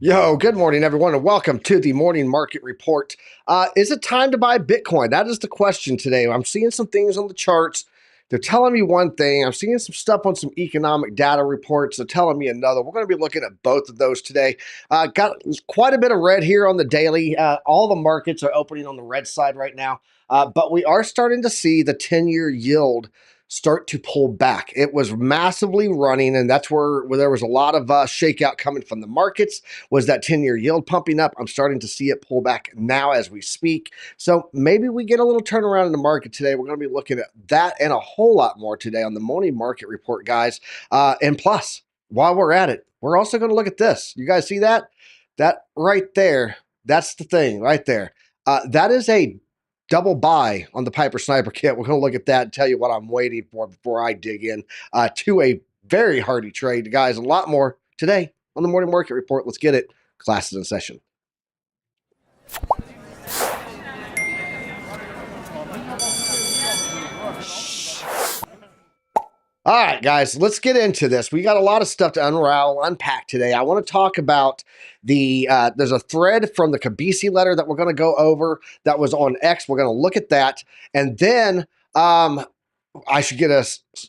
Yo, good morning, everyone, and welcome to the morning market report. Is it time to buy Bitcoin? That is the question today. I'm seeing some things on the charts. They're telling me one thing. I'm seeing some stuff on some economic data reports. They're telling me another. We're going to be looking at both of those today. Got quite a bit of red here on the daily. All the markets are opening on the red side right now, but we are starting to see the 10-year yield start to pull back. It was massively running, and that's where there was a lot of shakeout coming from the markets. Was that 10-year yield pumping up? I'm starting to see it pull back now as we speak. So maybe we get a little turnaround in the market today. We're going to be looking at that and a whole lot more today on the morning market report, guys. And plus, while we're at it, we're also going to look at this. You guys see that? That right there, that's the thing right there. That is a double buy on the Piper Sniper kit. We're going to look at that and tell you what I'm waiting for before I dig in to a very hardy trade. Guys, a lot more today on the morning market report. Let's get it. Classes in session. All right, guys, let's get into this. We got a lot of stuff to unpack today. I want to talk about there's a thread from the Kabisi letter that we're going to go over that was on X. We're going to look at that. And then I should get a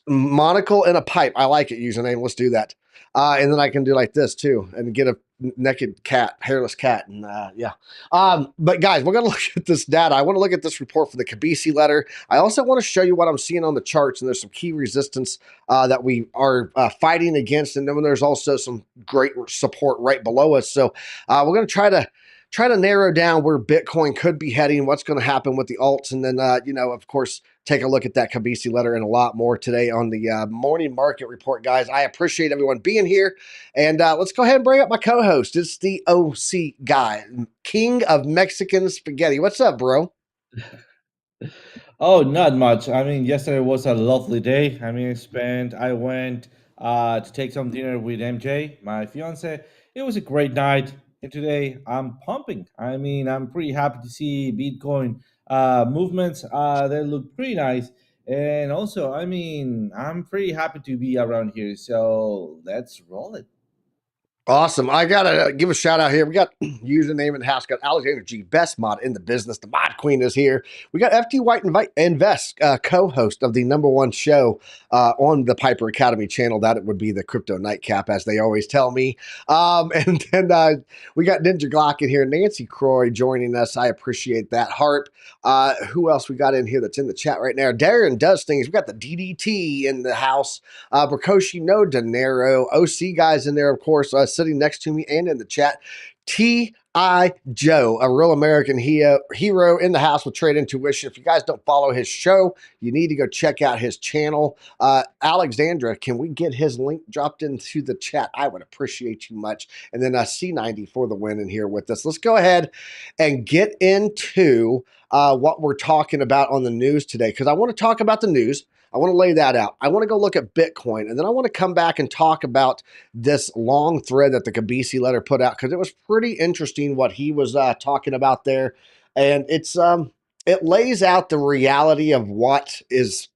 monocle and a pipe. I like it, username. Let's do that. And then I can do like this too and get a naked cat, hairless cat. And yeah. But guys, we're going to look at this data. I want to look at this report for the Kabisi letter. I also want to show you what I'm seeing on the charts. And there's some key resistance that we are fighting against. And then there's also some great support right below us. So we're going to try to narrow down where Bitcoin could be heading, what's going to happen with the alts, and then, of course, take a look at that Kabisi letter and a lot more today on the morning market report, guys. I appreciate everyone being here, and let's go ahead and bring up my co-host. It's the OC guy, King of Mexican Spaghetti. What's up, bro? Oh, not much. I mean, yesterday was a lovely day. I went to take some dinner with MJ, my fiance. It was a great night. And today I'm pumping. I'm pretty happy to see Bitcoin movements. They look pretty nice. And also, I'm pretty happy to be around here. So let's roll it. Awesome. I got to give a shout out here. We got username in the house, got Alexander G, best mod in the business. The mod queen is here. We got FT White Invest, co-host of the number one show on the Piper Academy channel. That it would be the Crypto Nightcap, as they always tell me. And then we got Ninja Glock in here, Nancy Croy joining us. I appreciate that. Harp. Who else we got in here that's in the chat right now? Darren does things. We got the DDT in the house. Brakoshi No Dinero. OC guys in there, of course, sitting next to me and in the chat. T.I. Joe, a real American hero in the house with Trade Intuition. If you guys don't follow his show, you need to go check out his channel. Alexandra, can we get his link dropped into the chat? I would appreciate you much. And then C90 for the win in here with us. Let's go ahead and get into what we're talking about on the news today, because I want to talk about the news. I want to lay that out. I want to go look at Bitcoin, and then I want to come back and talk about this long thread that the Kabisi letter put out, because it was pretty interesting what he was talking about there, and it lays out the reality of what is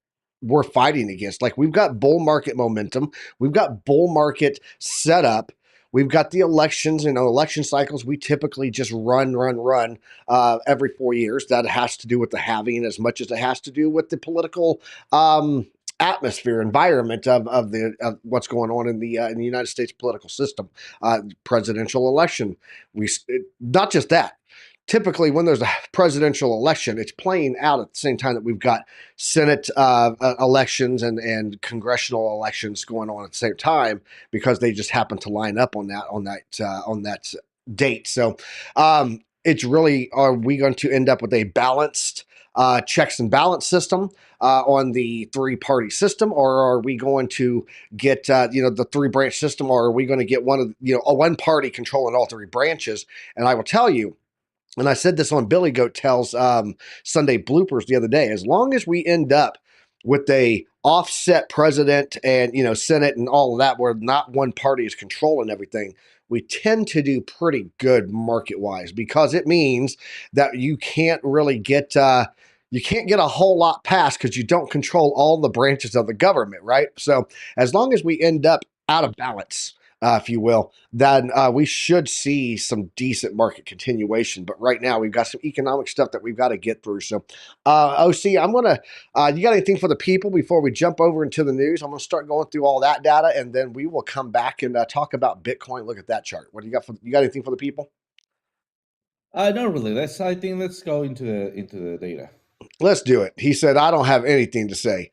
we're fighting against. Like, we've got bull market momentum, we've got bull market setup. We've got the elections, election cycles. We typically just run every 4 years. That has to do with the halving as much as it has to do with the political atmosphere, environment of what's going on in the United States political system. Presidential election. Not just that. Typically, when there's a presidential election, it's playing out at the same time that we've got Senate elections and congressional elections going on at the same time, because they just happen to line up on that date. So it's really, are we going to end up with a balanced checks and balance system on the three-party system, or are we going to get the three-branch system, or are we going to get one party controlling all three branches? And I will tell you, and I said this on Billy Goat Tells Sunday bloopers the other day, as long as we end up with a offset president and Senate and all of that, where not one party is controlling everything, we tend to do pretty good market wise, because it means that you can't really get a whole lot passed, because you don't control all the branches of the government, right? So as long as we end up out of balance, if you will, then we should see some decent market continuation. But right now, we've got some economic stuff that we've got to get through. So, OC, I'm going to, you got anything for the people before we jump over into the news? I'm going to start going through all that data, and then we will come back and talk about Bitcoin. Look at that chart. What do you got for, you got anything for the people? Not really. Let's go into the data. Let's do it. He said, I don't have anything to say.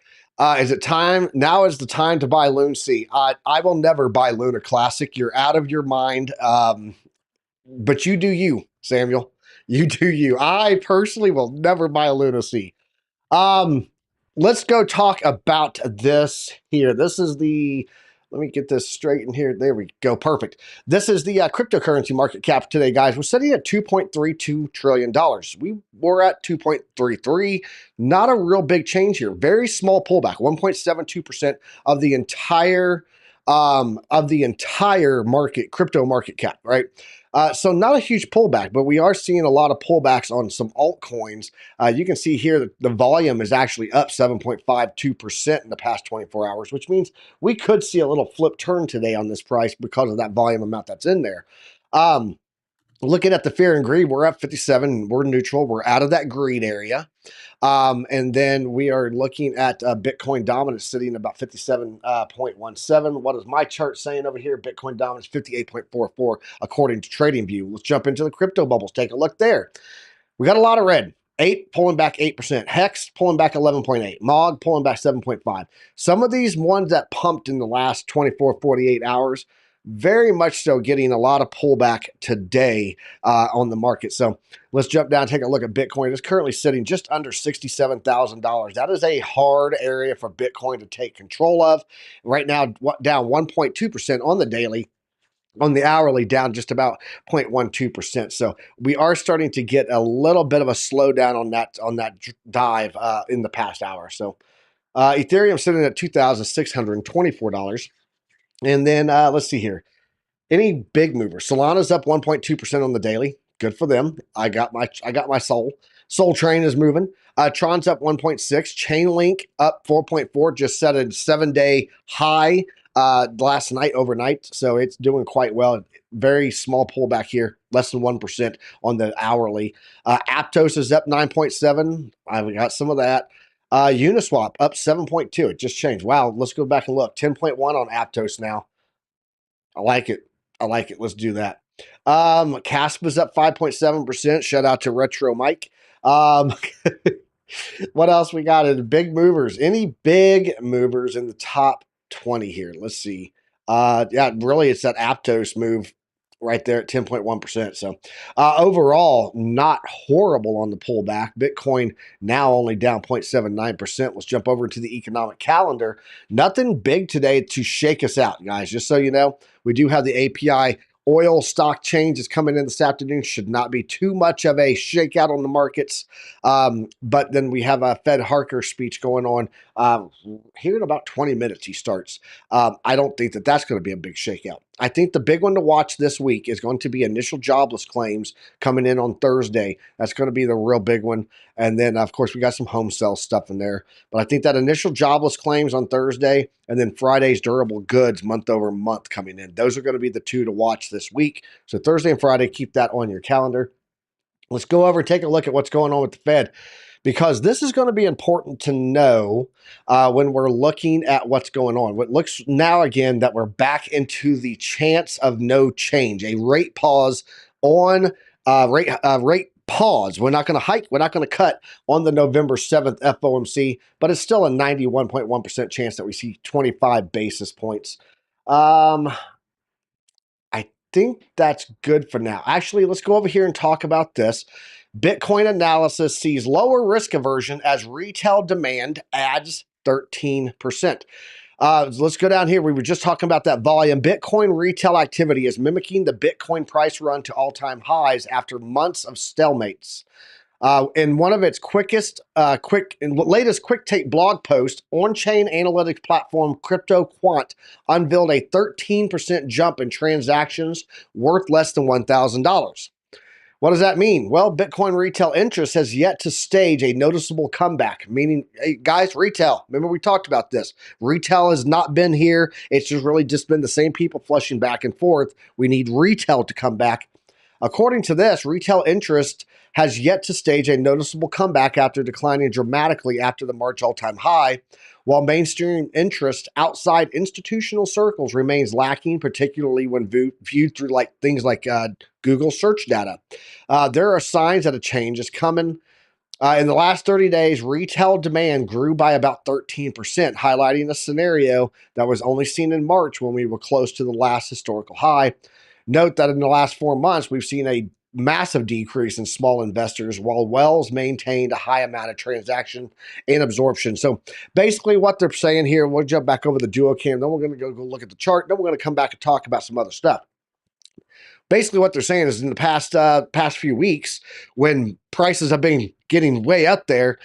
Is it time? Now is the time to buy Loon C. I will never buy Luna Classic. You're out of your mind. But you do you, Samuel. You do you. I personally will never buy a Luna C. Um, let's go talk about this here. This is the, let me get this straight in here. There we go. Perfect. This is the cryptocurrency market cap today, guys. We're sitting at $2.32 trillion. We were at 2.33. Not a real big change here. Very small pullback, 1.72% of the entire market, crypto market cap, right? So not a huge pullback, but we are seeing a lot of pullbacks on some altcoins. You can see here that the volume is actually up 7.52% in the past 24 hours, which means we could see a little flip turn today on this price because of that volume amount that's in there. Looking at the fear and greed, we're up 57. We're neutral. We're out of that greed area. And then we are looking at Bitcoin dominance sitting about 57.17. What is my chart saying over here? Bitcoin dominance 58.44 according to TradingView. Let's jump into the crypto bubbles. Take a look there. We got a lot of red. 8 pulling back 8%. Hex pulling back 11.8. MOG pulling back 7.5. Some of these ones that pumped in the last 24, 48 hours, very much so getting a lot of pullback today on the market. So let's jump down and take a look at Bitcoin. It's currently sitting just under $67,000. That is a hard area for Bitcoin to take control of. Right now, down 1.2% on the daily. On the hourly, down just about 0.12%. So we are starting to get a little bit of a slowdown on that dive in the past hour. So Ethereum sitting at $2,624. And then let's see here. Any big movers? Solana's up 1.2% on the daily. Good for them. I got my Sol. Soul Train is moving. Tron's up 1.6. Chainlink up 4.4. Just set a 7-day high last night, overnight. So it's doing quite well. Very small pullback here, less than 1% on the hourly. Aptos is up 9.7. I've got some of that. Uniswap up 7.2. It just changed. Wow, let's go back and look. 10.1 on Aptos now. I like it. I like it. Let's do that. Casp is up 5.7%. Shout out to Retro Mike. What else we got in big movers? Any big movers in the top 20 here? Let's see. Yeah, really, it's that Aptos move right there at 10.1%. So overall, not horrible on the pullback. Bitcoin now only down 0.79%. Let's jump over to the economic calendar. Nothing big today to shake us out, guys. Just so you know, we do have the API oil stock changes coming in this afternoon. Should not be too much of a shakeout on the markets. But then we have a Fed Harker speech going on here in about 20 minutes. He starts. I don't think that that's going to be a big shakeout. I think the big one to watch this week is going to be initial jobless claims coming in on Thursday. That's going to be the real big one. And then, of course, we got some home sale stuff in there. But I think that initial jobless claims on Thursday and then Friday's durable goods month over month coming in. Those are going to be the two to watch this week. So Thursday and Friday, keep that on your calendar. Let's go over and take a look at what's going on with the Fed, because this is going to be important to know when we're looking at what's going on. What looks now again that we're back into the chance of no change, a rate pause on rate pause. We're not going to hike. We're not going to cut on the November 7th FOMC, but it's still a 91.1% chance that we see 25 basis points. I think that's good for now. Actually, let's go over here and talk about this. Bitcoin analysis sees lower risk aversion as retail demand adds 13%. Let's go down here. We were just talking about that volume. Bitcoin retail activity is mimicking the Bitcoin price run to all-time highs after months of stalemates. In one of its latest quick take blog post, on-chain analytics platform CryptoQuant unveiled a 13% jump in transactions worth less than $1,000. What does that mean? Well, Bitcoin retail interest has yet to stage a noticeable comeback, meaning, hey, guys, retail. Remember, we talked about this. Retail has not been here. It's just been the same people flushing back and forth. We need retail to come back. According to this, retail interest has yet to stage a noticeable comeback after declining dramatically after the March all-time high, while mainstream interest outside institutional circles remains lacking, particularly when viewed through things like Google search data. There are signs that a change is coming. In the last 30 days, retail demand grew by about 13%, highlighting a scenario that was only seen in March when we were close to the last historical high. Note that in the last 4 months, we've seen a massive decrease in small investors while Wells maintained a high amount of transaction and absorption. So basically what they're saying here, we'll jump back over the duo cam, then we're going to go look at the chart, then we're going to come back and talk about some other stuff. Basically what they're saying is in the past few weeks, when prices have been getting way up there,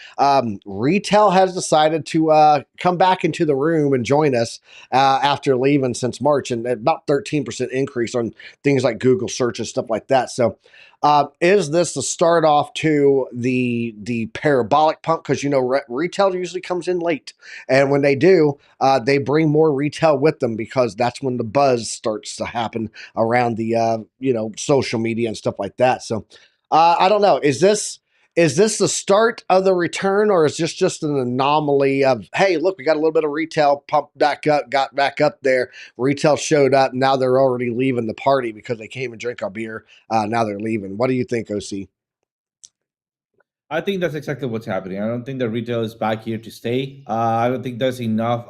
retail has decided to come back into the room and join us after leaving since March, and about 13% increase on things like Google search and stuff like that. So is this the start off to the parabolic pump? Because retail usually comes in late, and when they do, they bring more retail with them because that's when the buzz starts to happen around the social media and stuff like that. So I don't know. Is this the start of the return, or is this just an anomaly of, hey, look, we got a little bit of retail pumped back up, got back up there. Retail showed up. Now they're already leaving the party because they came and drank our beer. Now they're leaving. What do you think, OC? I think that's exactly what's happening. I don't think that retail is back here to stay. I don't think there's enough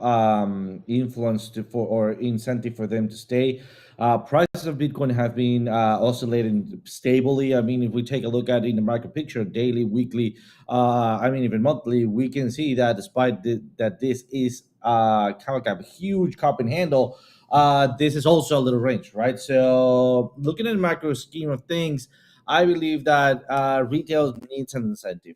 influence or incentive for them to stay. Prices of Bitcoin have been oscillating stably. I mean, if we take a look at it in the market picture, daily, weekly, even monthly, we can see that despite that this is kind of like a huge cup and handle, this is also a little range, right? So looking at the macro scheme of things, I believe that retail needs an incentive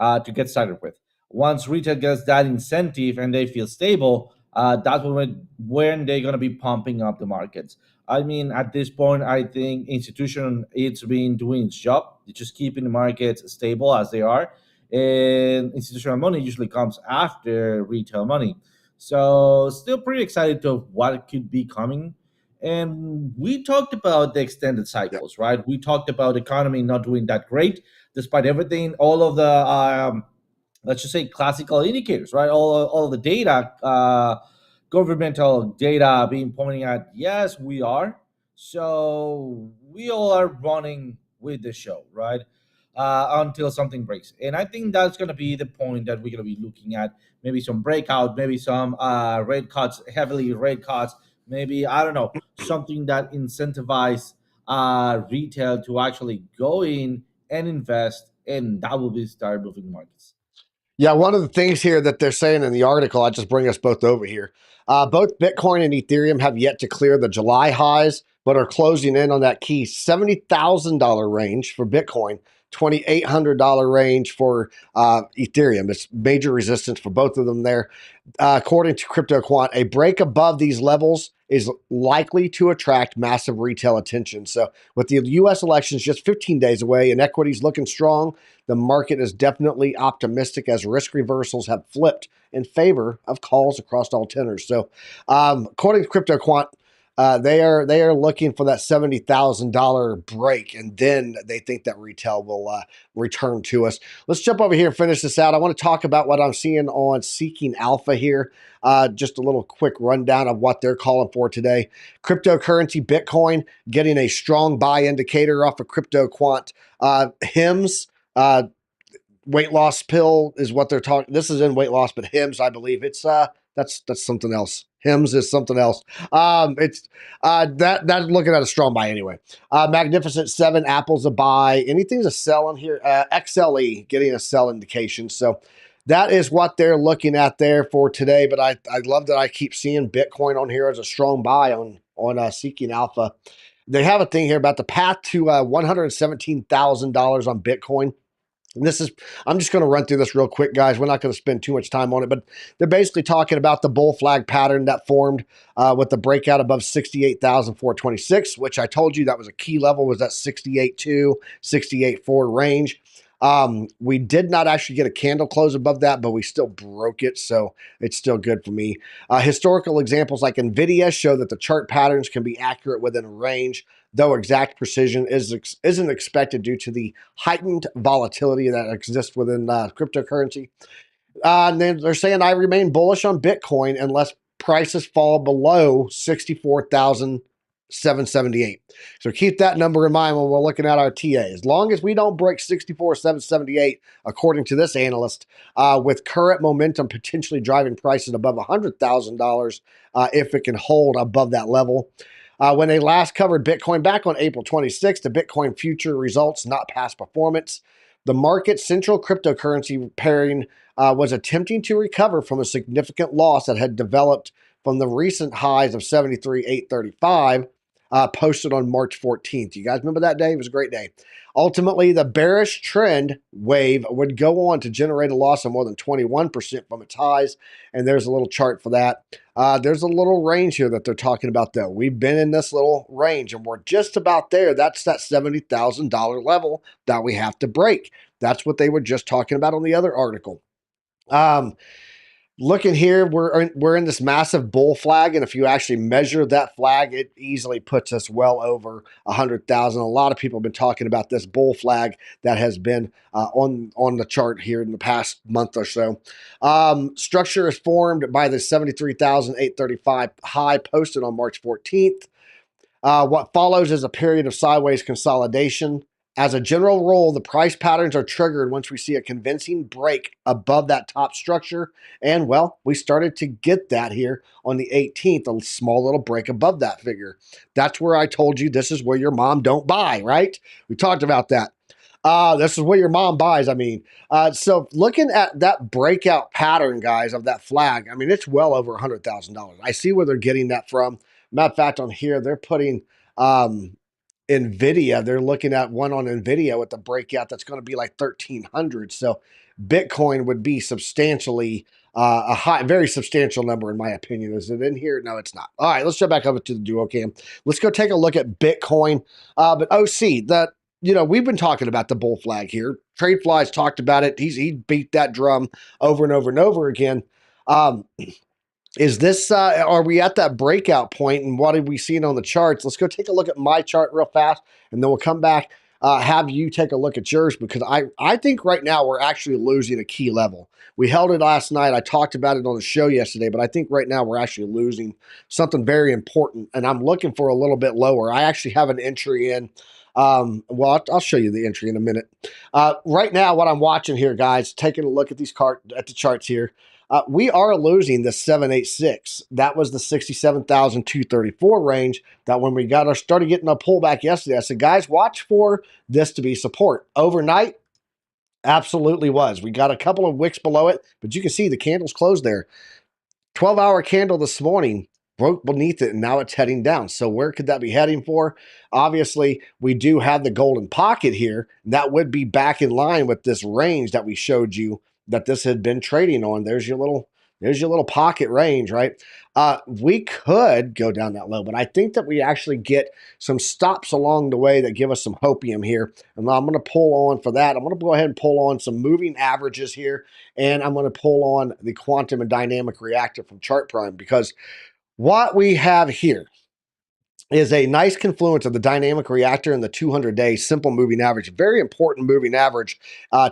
to get started with. Once retail gets that incentive and they feel stable, that's when they're going to be pumping up the markets. I mean, at this point, I think institution it's been doing its job. It's just keeping the markets stable as they are, and institutional money usually comes after retail money. So, still pretty excited to what could be coming. And we talked about the extended Yep. cycles, right? We talked about economy not doing that great, despite everything, all of the let's just say classical indicators, right? All of the data, governmental data being pointing at, yes, we are. So we all are running with the show, right? Until something breaks. And I think that's going to be the point that we're going to be looking at. Maybe some breakout, maybe some rate cuts, heavily rate cuts, maybe, I don't know, something that incentivize retail to actually go in and invest, and that will be start moving markets. Yeah, one of the things here that they're saying in the article, I just bring us both over here. Both Bitcoin and Ethereum have yet to clear the July highs, but are closing in on that key $70,000 range for Bitcoin, $2,800 range for Ethereum. It's major resistance for both of them there. According to CryptoQuant, a break above these levels is likely to attract massive retail attention. So, with the U.S. elections just 15 days away and equities looking strong, the market is definitely optimistic as risk reversals have flipped in favor of calls across all tenors. So, according to CryptoQuant, they are looking for that $70,000 break, and then they think that retail will return to us. Let's jump over here and finish this out. I want to talk about what I'm seeing on Seeking Alpha here. Just a little quick rundown of what they're calling for today. Cryptocurrency Bitcoin getting a strong buy indicator off of CryptoQuant. HIMS. Weight loss pill is what they're talking. This is in weight loss, but Hims, I believe it's that's something else. Hims is something else. It's that's looking at a strong buy anyway. Magnificent Seven, Apple's a buy. Anything's a sell in here. XLE getting a sell indication. So that is what they're looking at there for today. But I love that I keep seeing Bitcoin on here as a strong buy on Seeking Alpha. They have a thing here about the path to $117,000 on Bitcoin. And I'm just going to run through this real quick, guys. We're not going to spend too much time on it, but they're basically talking about the bull flag pattern that formed with the breakout above 68,426, which I told you that was a key level, was that 68.2, 68.4 range. We did not actually get a candle close above that, but we still broke it, so it's still good for me. Historical examples like NVIDIA show that the chart patterns can be accurate within a range, though exact precision isn't expected due to the heightened volatility that exists within cryptocurrency. And then they're saying I remain bullish on Bitcoin unless prices fall below 64,778. So keep that number in mind when we're looking at our TA. As long as we don't break 64,778, according to this analyst, with current momentum potentially driving prices above $100,000 if it can hold above that level. When they last covered Bitcoin back on April 26th, the Bitcoin future results, not past performance. The market's central cryptocurrency pairing was attempting to recover from a significant loss that had developed from the recent highs of 73,835 posted on March 14th. You guys remember that day? It was a great day. Ultimately, the bearish trend wave would go on to generate a loss of more than 21% from its highs. And there's a little chart for that. There's a little range here that they're talking about, though. We've been in this little range, and we're just about there. That's that $70,000 level that we have to break. That's what they were just talking about on the other article. Looking here, we're in this massive bull flag, and if you actually measure that flag, it easily puts us well over 100,000. A lot of people have been talking about this bull flag that has been on the chart here in the past month or so. Structure is formed by the 73,835 high posted on March 14th. What follows is a period of sideways consolidation. As a general rule, the price patterns are triggered once we see a convincing break above that top structure. And, well, we started to get that here on the 18th, a small little break above that figure. That's where I told you this is where your mom don't buy, right? We talked about that. This is where your mom buys, I mean. So looking at that breakout pattern, guys, of that flag, I mean, it's well over $100,000. I see where they're getting that from. Matter of fact, on here, they're putting NVIDIA. They're looking at one on NVIDIA with the breakout that's going to be like 1,300. So Bitcoin would be substantially a very substantial number, in my opinion. Is it in here? No, it's not. All right, let's jump back over to the Duocam. Let's go take a look at Bitcoin. But OC, we've been talking about the bull flag here. TradeFly's talked about it. He beat that drum over and over and over again. Is this, are we at that breakout point, and what have we seen on the charts? Let's go take a look at my chart real fast, and then we'll come back, have you take a look at yours, because I think right now we're actually losing a key level. We held it last night. I talked about it on the show yesterday, but I think right now we're actually losing something very important, and I'm looking for a little bit lower. I actually have an entry in. Well, I'll show you the entry in a minute. Right now, what I'm watching here, guys, taking a look at the charts here, we are losing the 786. That was the 67,234 range. That when we started getting a pullback yesterday, I said, guys, watch for this to be support. Overnight, absolutely was. We got a couple of wicks below it, but you can see the candles closed there. 12-hour candle this morning broke beneath it, and now it's heading down. So where could that be heading for? Obviously, we do have the golden pocket here. That would be back in line with this range that we showed you that this had been trading on. There's your little pocket range, right? We could go down that low, but I think that we actually get some stops along the way that give us some hopium here. And I'm going to pull on for that. I'm going to go ahead and pull on some moving averages here, and I'm going to pull on the quantum and dynamic reactor from Chart Prime, because what we have here is a nice confluence of the dynamic reactor and the 200-day simple moving average. Very important moving average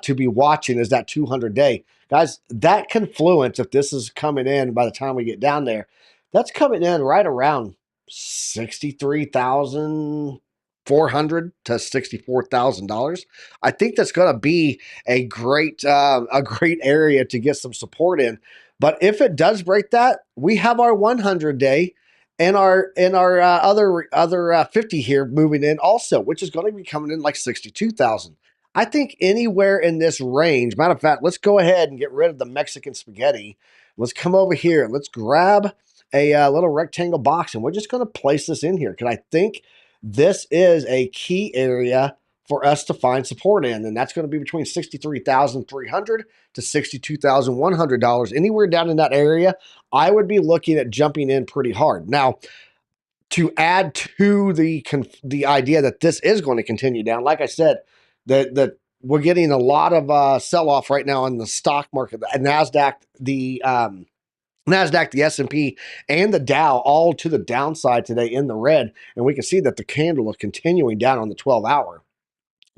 to be watching is that 200-day. Guys, that confluence, if this is coming in by the time we get down there, that's coming in right around 63,400 to $64,000. I think that's going to be a great area to get some support in. But if it does break that, we have our 100-day and our other 50 here moving in also, which is going to be coming in like 62,000. I think anywhere in this range. Matter of fact, let's go ahead and get rid of the Mexican spaghetti. Let's come over here. Let's grab a little rectangle box, and we're just going to place this in here because I think this is a key area for us to find support in, and that's going to be between $63,300 to $62,100. Anywhere down in that area, I would be looking at jumping in pretty hard. Now, to add to the idea that this is going to continue down, like I said, that we're getting a lot of sell off right now in the stock market, the NASDAQ, the S&P, and the Dow all to the downside today in the red, and we can see that the candle is continuing down on the 12-hour.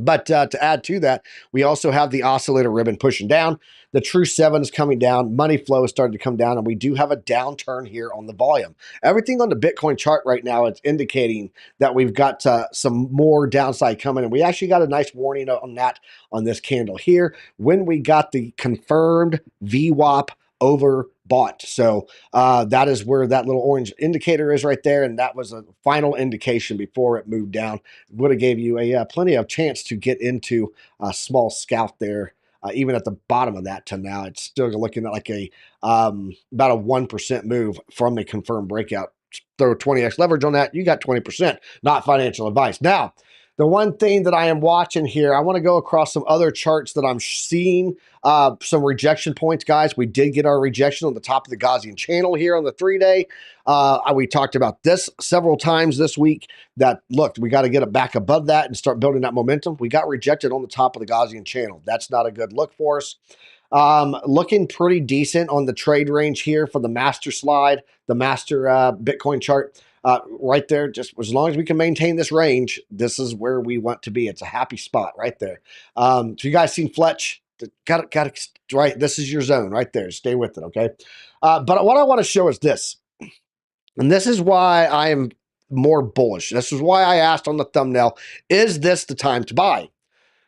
But to add to that, we also have the oscillator ribbon pushing down. The True 7 is coming down. Money flow is starting to come down, and we do have a downturn here on the volume. Everything on the Bitcoin chart right now is indicating that we've got some more downside coming, and we actually got a nice warning on that on this candle here when we got the confirmed VWAP overbought. So that is where that little orange indicator is right there, and that was a final indication before it moved down. Would have gave you a plenty of chance to get into a small scalp there. Even at the bottom of that to now, it's still looking at like a about a 1% move from the confirmed breakout. Throw 20x leverage on that, you got 20%. Not financial advice. Now, the one thing that I am watching here, I want to go across some other charts that I'm seeing some rejection points, guys. We did get our rejection on the top of the Gaussian channel here on the 3-day. We talked about this several times this week that, look, we got to get it back above that and start building that momentum. We got rejected on the top of the Gaussian channel. That's not a good look for us. Looking pretty decent on the trade range here for the master slide, the master Bitcoin chart. Right there, just as long as we can maintain this range, this is where we want to be. It's a happy spot right there. So you guys seen Fletch? Got it, right? This is your zone right there. Stay with it, okay? But what I want to show is this, and this is why I am more bullish. This is why I asked on the thumbnail, is this the time to buy?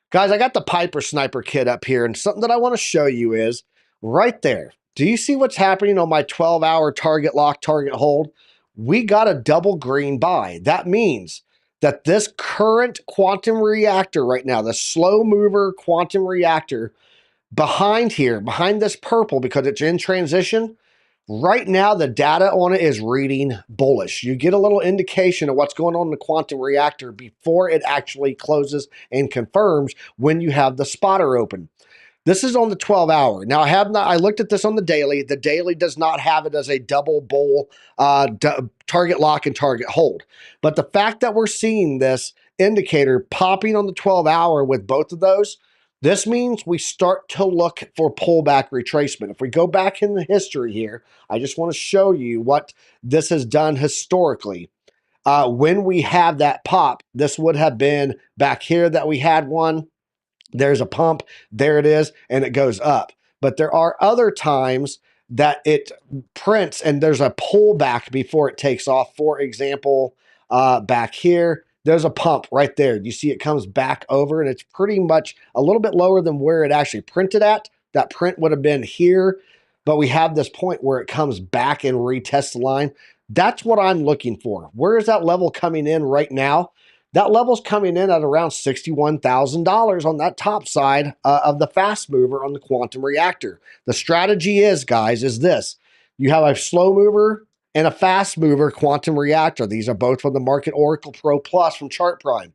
Guys, I got the Piper Sniper kit up here, and something that I want to show you is right there. Do you see what's happening on my 12-hour target lock, target hold? We got a double green buy. That means that this current quantum reactor right now, the slow mover quantum reactor behind here, behind this purple, because it's in transition, right now the data on it is reading bullish. You get a little indication of what's going on in the quantum reactor before it actually closes and confirms when you have the spotter open. This is on the 12-hour. Now, I looked at this on the daily. The daily does not have it as a double bull target lock and target hold. But the fact that we're seeing this indicator popping on the 12-hour with both of those, this means we start to look for pullback retracement. If we go back in the history here, I just want to show you what this has done historically. When we have that pop, this would have been back here that we had one. There's a pump, there it is, and it goes up. But there are other times that it prints and there's a pullback before it takes off. For example, back here, there's a pump right there. You see it comes back over, and it's pretty much a little bit lower than where it actually printed at. That print would have been here, but we have this point where it comes back and retests the line. That's what I'm looking for. Where is that level coming in right now? That level's coming in at around $61,000 on that top side of the fast mover on the quantum reactor. The strategy is, guys, is this. You have a slow mover and a fast mover quantum reactor. These are both from the Market Oracle Pro Plus from Chart Prime.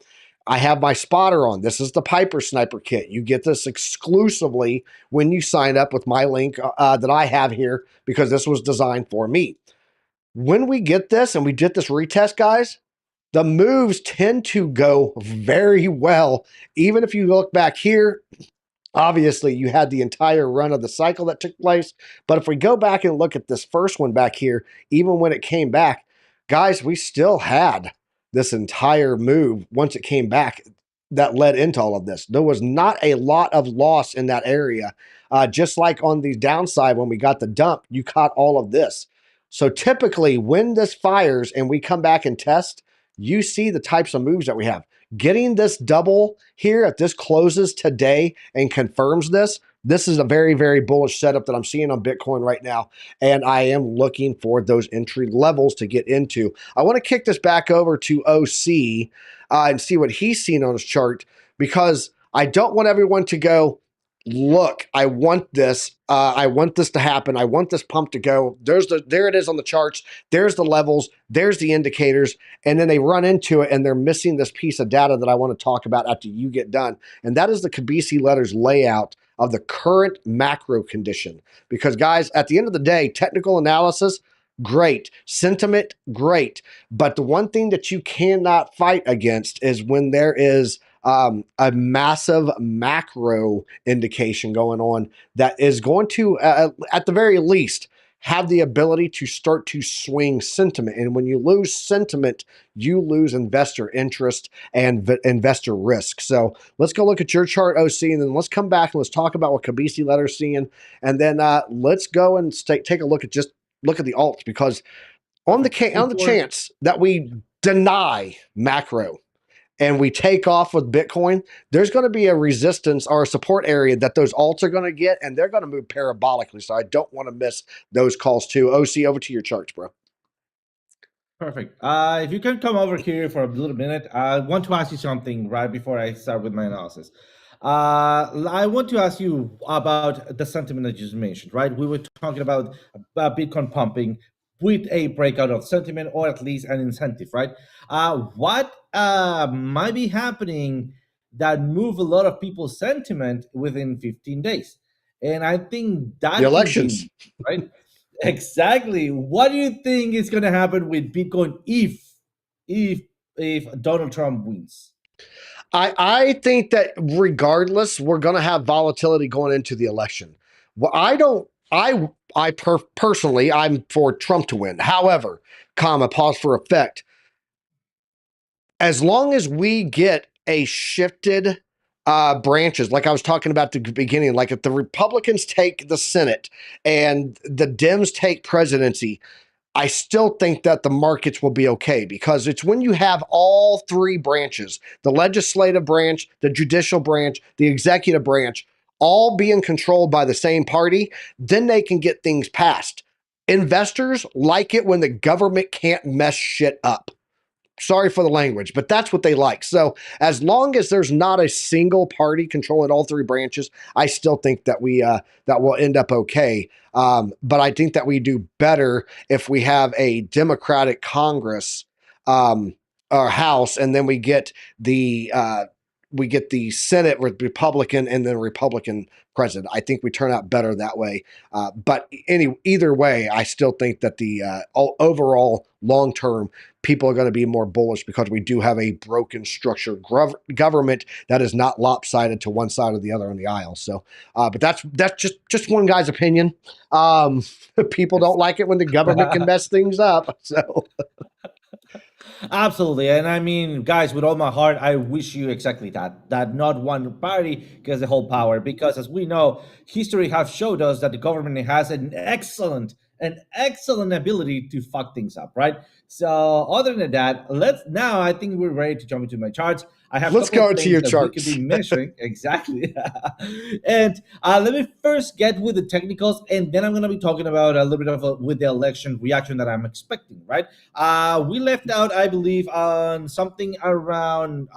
I have my spotter on. This is the Piper Sniper kit. You get this exclusively when you sign up with my link that I have here, because this was designed for me. When we get this and we get this retest, guys, the moves tend to go very well. Even if you look back here, obviously you had the entire run of the cycle that took place. But if we go back and look at this first one back here, even when it came back, guys, we still had this entire move once it came back that led into all of this. There was not a lot of loss in that area. Just like on the downside, when we got the dump, you caught all of this. So typically when this fires and we come back and test, you see the types of moves that we have. Getting this double here, if this closes today and confirms this, this is a very, very bullish setup that I'm seeing on Bitcoin right now. And I am looking for those entry levels to get into. I want to kick this back over to OC and see what he's seen on his chart, because I don't want everyone to go, look, I want this. I want this to happen. I want this pump to go. There it is on the charts. There's the levels. There's the indicators. And then they run into it and they're missing this piece of data that I want to talk about after you get done. And that is the Kabisi letters layout of the current macro condition. Because guys, at the end of the day, technical analysis, great. Sentiment, great. But the one thing that you cannot fight against is when there is a massive macro indication going on that is going to, at the very least, have the ability to start to swing sentiment. And when you lose sentiment, you lose investor interest and investor risk. So let's go look at your chart, OC, and then let's come back and let's talk about what Kabisi letter's seeing. And then let's go and take a look at the alts, because on the chance that we deny macro and we take off with Bitcoin, there's going to be a resistance or a support area that those alts are going to get, and they're going to move parabolically. So I don't want to miss those calls too. OC, over to your charts, bro. Perfect. If you can come over here for a little minute, I want to ask you something right before I start with my analysis. I want to ask you about the sentiment that you just mentioned, right? We were talking about Bitcoin pumping with a breakout of sentiment, or at least an incentive, right? What might be happening that move a lot of people's sentiment within 15 days? And I think that the elections, right? Exactly. What do you think is going to happen with Bitcoin if Donald Trump wins? I think that regardless, we're going to have volatility going into the election. Well, personally, I'm for Trump to win. However, pause for effect. As long as we get a shifted branches, like I was talking about at the beginning, like if the Republicans take the Senate and the Dems take presidency, I still think that the markets will be okay, because it's when you have all three branches, the legislative branch, the judicial branch, the executive branch, all being controlled by the same party, then they can get things passed. Investors like it when the government can't mess shit up. Sorry for the language, but that's what they like. So as long as there's not a single party controlling all three branches, I still think that that will end up okay. But I think that we do better if we have a Democratic Congress or House, and then we get the Senate with Republican and then Republican president. I think we turn out better that way. But either way, I still think that the overall long term, people are going to be more bullish, because we do have a broken structure government that is not lopsided to one side or the other on the aisle. So, but that's just one guy's opinion. People don't like it when the government can mess things up. So. Absolutely. And I mean, guys, with all my heart, I wish you exactly that not one party gets the whole power, because as we know, history has showed us that the government has an excellent ability to fuck things up, right? So other than that, I think we're ready to jump into my charts. Let's go to your charts. We could be measuring exactly. And let me first get with the technicals, and then I'm going to be talking about a little bit with the election reaction that I'm expecting. Right? We left out, I believe, on something around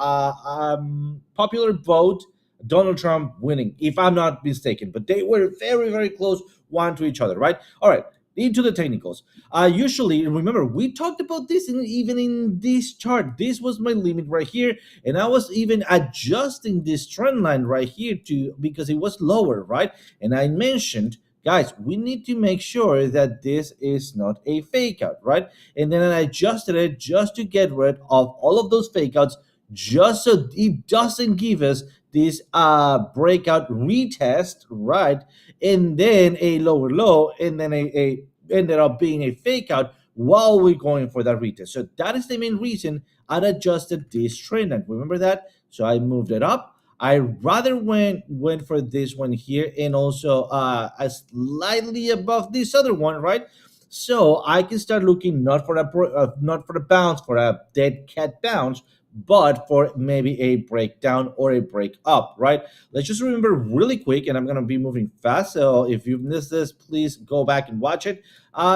popular vote, Donald Trump winning, if I'm not mistaken. But they were very, very close one to each other. Right? All right. Into the technicals. Usually, remember, we talked about this even in this chart. This was my limit right here, and I was even adjusting this trend line right here because it was lower, right? And I mentioned, guys, we need to make sure that this is not a fake out, right? And then I adjusted it just to get rid of all of those fake outs, just so it doesn't give us this breakout retest, right? And then a lower low, and then a ended up being a fake out while we're going for that retest. So that is the main reason I adjusted this trend line. Remember that? So I moved it up. I rather went for this one here, and also a slightly above this other one, right? So I can start looking not for the bounce, for a dead cat bounce, but for maybe a breakdown or a break up, right? Let's just remember really quick, and I'm going to be moving fast. So if you've missed this, please go back and watch it.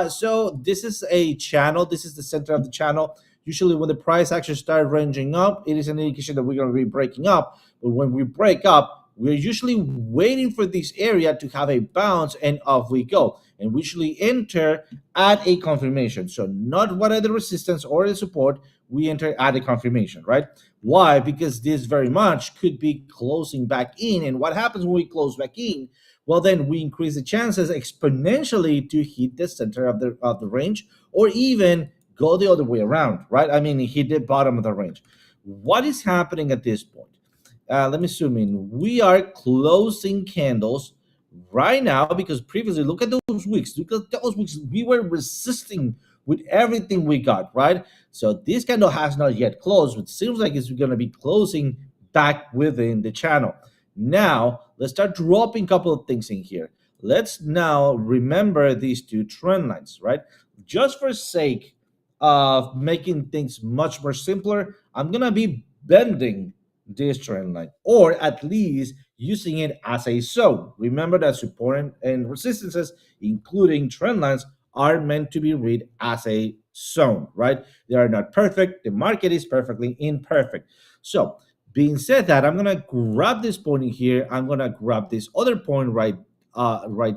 So this is a channel. This is the center of the channel. Usually when the price actually starts ranging up, it is an indication that we're going to be breaking up. But when we break up, we're usually waiting for this area to have a bounce and off we go. And we usually enter at a confirmation. So not what are the resistance or the support, we enter at a confirmation, right? Why? Because this very much could be closing back in. And what happens when we close back in? Well, then we increase the chances exponentially to hit the center of the range, or even go the other way around, right? I mean, hit the bottom of the range. What is happening at this point? Let me zoom in. We are closing candles right now because previously, look at those weeks. Look at those weeks. We were resisting with everything we got, right? So this candle has not yet closed. It seems like it's going to be closing back within the channel. Now, let's start dropping a couple of things in here. Let's now remember these two trend lines, right? Just for sake of making things much more simpler, I'm going to be bending this trend line, or at least using it as a zone. Remember that support and resistances, including trend lines, are meant to be read as a zone, right? They are not perfect. The market is perfectly imperfect. So, being said that, I'm gonna grab this point in here. I'm gonna grab this other point right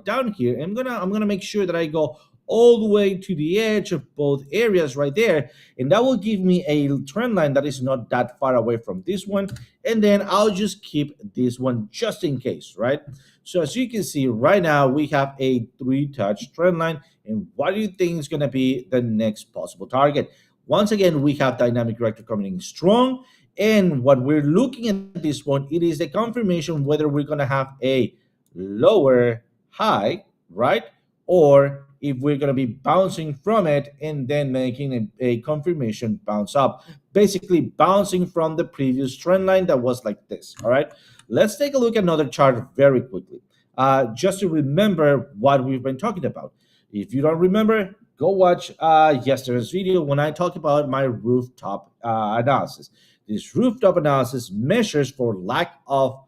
down here. I'm gonna make sure that I go all the way to the edge of both areas right there, and that will give me a trend line that is not that far away from this one. And then I'll just keep this one just in case, right? So as you can see right now, we have a 3-touch trend line. And what do you think is going to be the next possible target? Once again, we have dynamic director coming in strong, and what we're looking at this one, it is a confirmation whether we're going to have a lower high, right? Or if we're going to be bouncing from it and then making a confirmation bounce up, basically bouncing from the previous trend line that was like this. All right, let's take a look at another chart very quickly, just to remember what we've been talking about. If you don't remember, go watch yesterday's video when I talked about my rooftop analysis. This rooftop analysis measures for lack of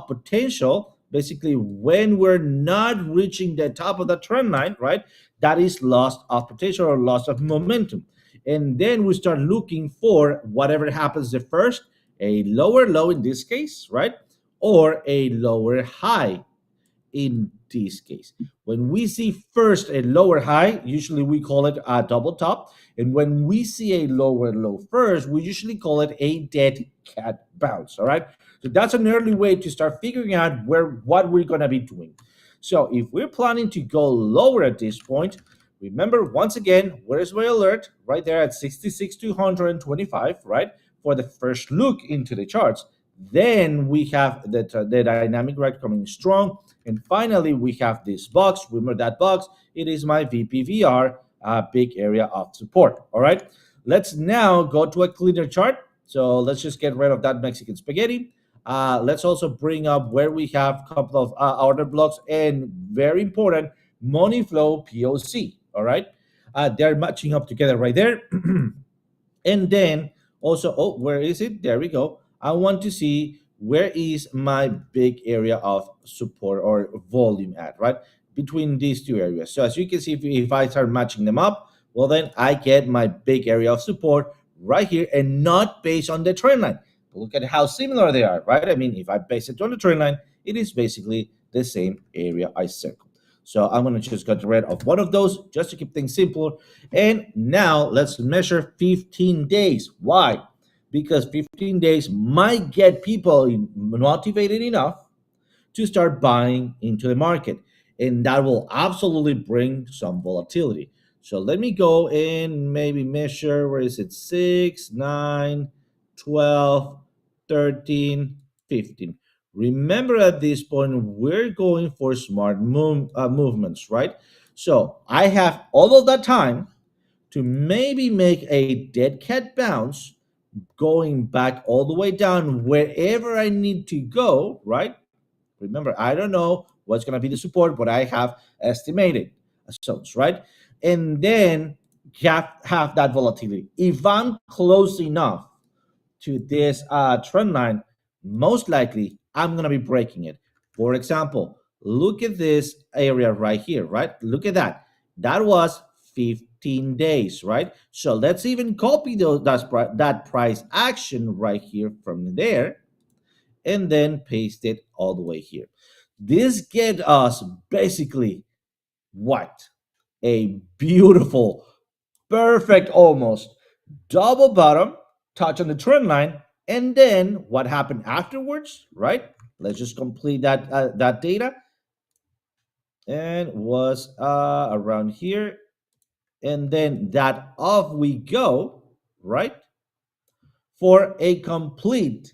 potential. Basically, when we're not reaching the top of the trend line, right, that is loss of potential or loss of momentum. And then we start looking for whatever happens the first, a lower low in this case, right, or a lower high in this case. When we see first a lower high, usually we call it a double top. And when we see a lower low first, we usually call it a dead cat bounce. All right. So that's an early way to start figuring out what we're going to be doing. So if we're planning to go lower at this point, remember once again, where's my alert? Right there at 66,225, right? For the first look into the charts. Then we have the dynamic right coming strong. And finally, we have this box. Remember that box? It is my VPVR, big area of support. All right. Let's now go to a cleaner chart. So let's just get rid of that Mexican spaghetti. Let's also bring up where we have a couple of order blocks and very important money flow POC. All right. They're matching up together right there. And then also, oh, where is it? There we go. I want to see where is my big area of support or volume at, right? Between these two areas. So as you can see, if I start matching them up, well, then I get my big area of support right here and not based on the trend line. Look at how similar they are, right? I mean, if I base it on the trend line, it is basically the same area I circled. So I'm going to just get rid of one of those just to keep things simple. And now let's measure 15 days. Why? Because 15 days might get people motivated enough to start buying into the market. And that will absolutely bring some volatility. So let me go and maybe measure, where is it? 6, 9, 12, 13, 15. Remember at this point, we're going for smart movements, right? So I have all of that time to maybe make a dead cat bounce going back all the way down wherever I need to go, right? Remember, I don't know what's going to be the support, but I have estimated zones, right? And then have that volatility. If I'm close enough to this trend line, most likely I'm going to be breaking it. For example, look at this area right here, right? Look at that. That was 15 days, right? So let's even copy that price action right here from there. and then paste it all the way here. This get us basically what? A beautiful, perfect, almost double bottom, touch on the trend line, and then what happened afterwards, right? Let's just complete that data, and was around here, and then that off we go, right? For a complete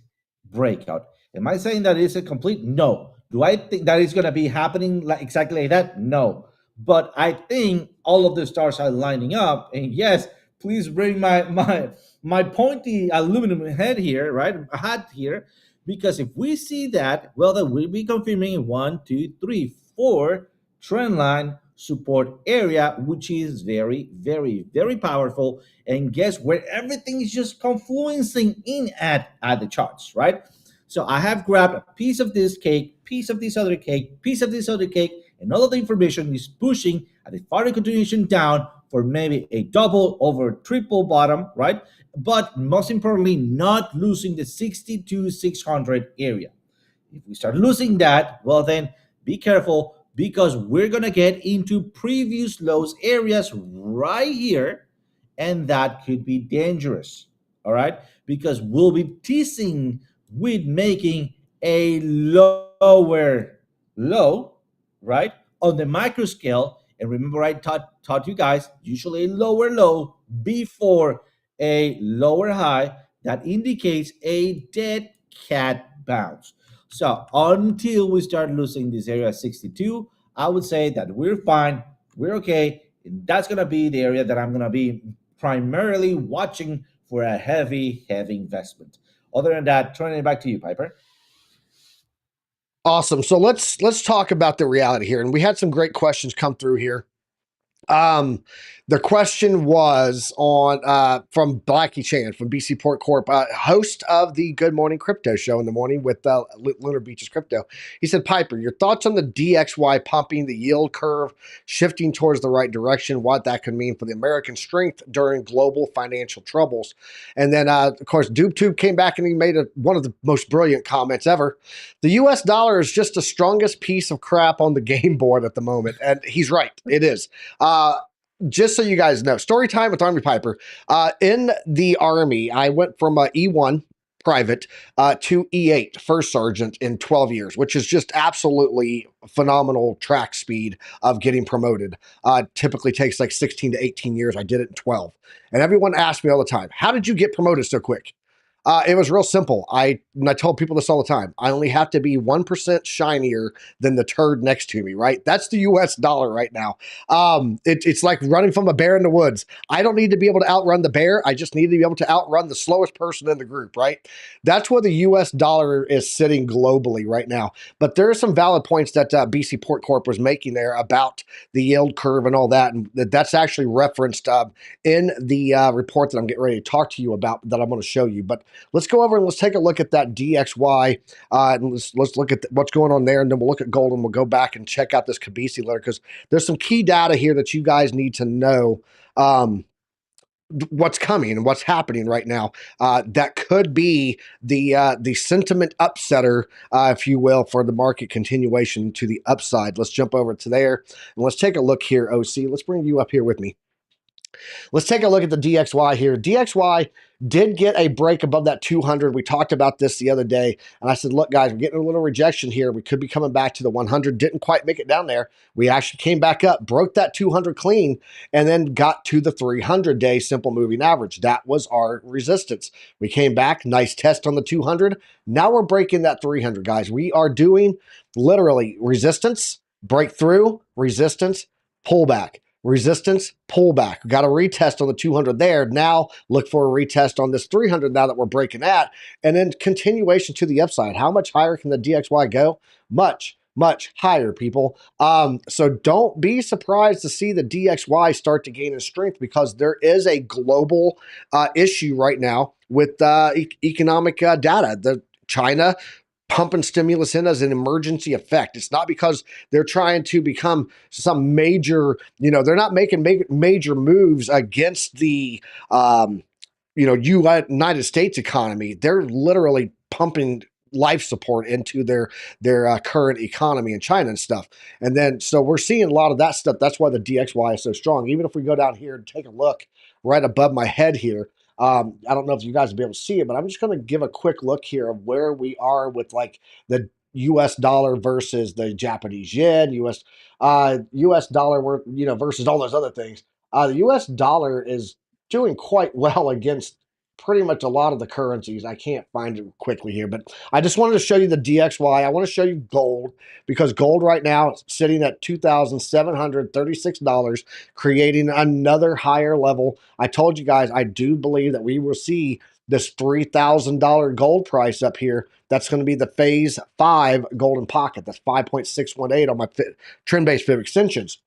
breakout. Am I saying that it's a complete? No. Do I think that it's going to be happening like exactly like that? No. But I think all of the stars are lining up. And yes, please bring my pointy aluminum head here, right? Hat here, because if we see that, well, then we'll be confirming 1, 2, 3, 4 trend line support area, which is very, very, very powerful. And guess where everything is just confluencing in at the charts, right? So I have grabbed a piece of this cake, piece of this other cake, piece of this other cake, and all of the information is pushing at the further continuation down for maybe a double over triple bottom, right? But most importantly, not losing the 62,600 area. If we start losing that, well, then be careful because we're going to get into previous lows areas right here, and that could be dangerous. All right. Because we'll be teasing with making a lower low, right? On the micro scale. And remember, I taught you guys usually a lower low before a lower high that indicates a dead cat bounce. So until we start losing this area 62, I would say that we're fine, we're okay. And that's gonna be the area that I'm gonna be primarily watching for a heavy, heavy investment. Other than that, turning it back to you, Piper. Awesome. So let's talk about the reality here. And we had some great questions come through here. The question was on from Blackie Chan from BC Port Corp, host of the Good Morning Crypto Show in the morning with Lunar Beaches Crypto. He said, Piper, your thoughts on the DXY pumping, the yield curve shifting towards the right direction, what that could mean for the American strength during global financial troubles. And then, of course, DubeTube came back and he made one of the most brilliant comments ever. The US dollar is just the strongest piece of crap on the game board at the moment. And he's right. It is. Just so you guys know, story time with Army Piper. In the Army, I went from E1 private to E8 first sergeant in 12 years, which is just absolutely phenomenal track speed of getting promoted. Typically takes like 16 to 18 years. I did it in 12. And everyone asks me all the time, how did you get promoted so quick? It was real simple. I told people this all the time. I only have to be 1% shinier than the turd next to me, right? That's the US dollar right now. It's like running from a bear in the woods. I don't need to be able to outrun the bear. I just need to be able to outrun the slowest person in the group, right? That's where the US dollar is sitting globally right now. But there are some valid points that BC Port Corp was making there about the yield curve and all that. And that's actually referenced in the report that I'm getting ready to talk to you about that I'm going to show you. But let's go over and let's take a look at that DXY, and let's look at what's going on there, and then we'll look at gold, and we'll go back and check out this Kabisi letter because there's some key data here that you guys need to know what's coming and what's happening right now. That could be the sentiment upsetter, if you will, for the market continuation to the upside. Let's jump over to there, and let's take a look here, OC. Let's bring you up here with me. Let's take a look at the DXY here. DXY did get a break above that 200. We talked about this the other day, and I said, look, guys, we're getting a little rejection here. We could be coming back to the 100. Didn't quite make it down there. We actually came back up, broke that 200 clean, and then got to the 300-day simple moving average. That was our resistance. We came back, nice test on the 200. Now we're breaking that 300, guys. We are doing literally resistance, breakthrough, resistance, pullback. Resistance, pullback. We got a retest on the 200 there. Now look for a retest on this 300 now that we're breaking at. And then continuation to the upside. How much higher can the DXY go? Much, much higher, people. So don't be surprised to see the DXY start to gain in strength because there is a global issue right now with economic data. The China pumping stimulus in as an emergency effect. It's not because they're trying to become some major, they're not making major moves against the, United States economy. They're literally pumping life support into their current economy in China and stuff. And then so we're seeing a lot of that stuff. That's why the DXY is so strong. Even if we go down here and take a look right above my head here, I don't know if you guys will be able to see it, but I'm just going to give a quick look here of where we are with like the U.S. dollar versus the Japanese yen, U.S. dollar, versus all those other things. The U.S. dollar is doing quite well against pretty much a lot of the currencies. I can't find it quickly here, but I just wanted to show you the DXY. I want to show you gold because gold right now is sitting at $2,736, creating another higher level. I told you guys, I do believe that we will see this $3,000 gold price up here. That's going to be the phase 5 golden pocket. That's 5.618 on my trend-based fib extensions.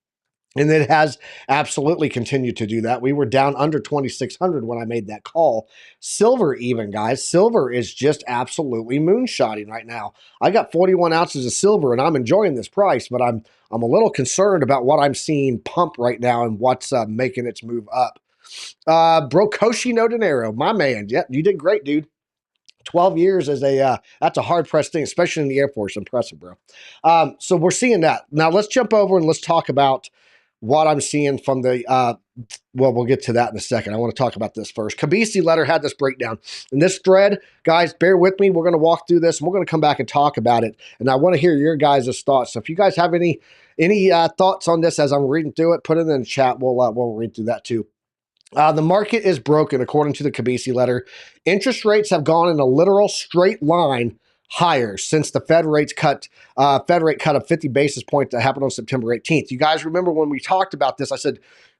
And it has absolutely continued to do that. We were down under 2,600 when I made that call. Silver even, guys. Silver is just absolutely moonshotting right now. I got 41 ounces of silver, and I'm enjoying this price, but I'm a little concerned about what I'm seeing pump right now and what's making its move up. Brokoshi no dinero, my man. Yep, you did great, dude. 12 years as that's a hard pressed thing, especially in the Air Force. Impressive, bro. So we're seeing that. Now let's jump over and let's talk about what I'm seeing from the, we'll get to that in a second. I want to talk about this first. Kabisi letter had this breakdown. In this thread, guys, bear with me. We're going to walk through this and we're going to come back and talk about it. And I want to hear your guys' thoughts. So if you guys have any thoughts on this as I'm reading through it, put it in the chat. We'll read through that too. The market is broken, according to the Kabisi letter. Interest rates have gone in a literal straight line higher since the Fed rate cut of 50 basis points that happened on September 18th. You guys remember when we talked about this, I said,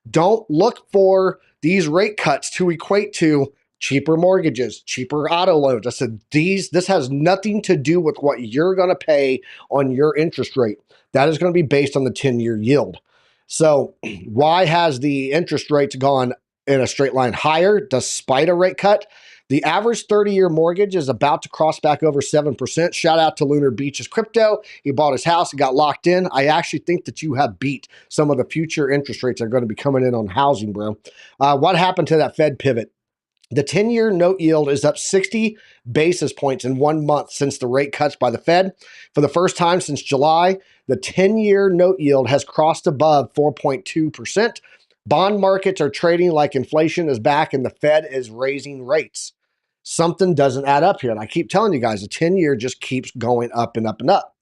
don't look for these rate cuts to equate to cheaper mortgages, cheaper auto loans. I said, this has nothing to do with what you're going to pay on your interest rate. That is going to be based on the 10-year yield. So why has the interest rates gone in a straight line higher despite a rate cut? The average 30-year mortgage is about to cross back over 7%. Shout out to Lunar Beach's crypto. He bought his house and got locked in. I actually think that you have beat some of the future interest rates that are going to be coming in on housing, bro. What happened to that Fed pivot? The 10-year note yield is up 60 basis points in 1 month since the rate cuts by the Fed. For the first time since July, the 10-year note yield has crossed above 4.2%. Bond markets are trading like inflation is back and the Fed is raising rates. Something doesn't add up here. And I keep telling you guys, the 10-year just keeps going up and up and up.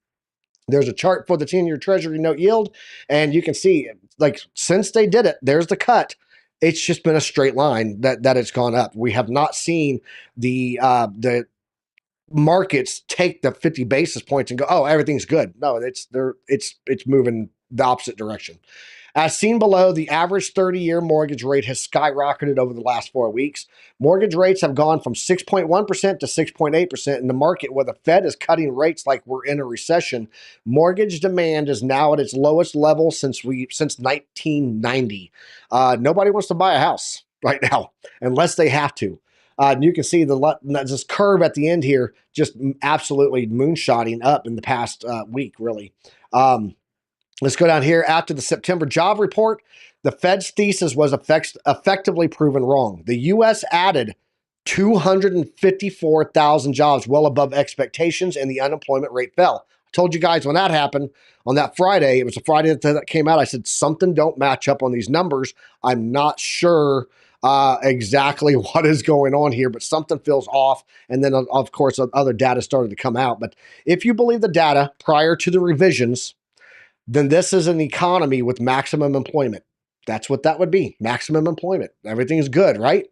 There's a chart for the 10-year Treasury note yield, and you can see, like, since they did it, there's the cut. It's just been a straight line that it's gone up. We have not seen the markets take the 50 basis points and go, oh, everything's good. No, it's moving the opposite direction. As seen below, the average 30-year mortgage rate has skyrocketed over the last 4 weeks. Mortgage rates have gone from 6.1% to 6.8% in the market where the Fed is cutting rates like we're in a recession. Mortgage demand is now at its lowest level since 1990. Nobody wants to buy a house right now unless they have to. And you can see this curve at the end here just absolutely moonshotting up in the past week, really. Let's go down here. After the September job report, the Fed's thesis was effectively proven wrong. The U.S. added 254,000 jobs, well above expectations, and the unemployment rate fell. I told you guys when that happened on that Friday, it was a Friday that came out, I said, something don't match up on these numbers. I'm not sure exactly what is going on here, but something feels off. And then, of course, other data started to come out. But if you believe the data prior to the revisions, then this is an economy with maximum employment. That's what that would be, maximum employment. Everything is good, right?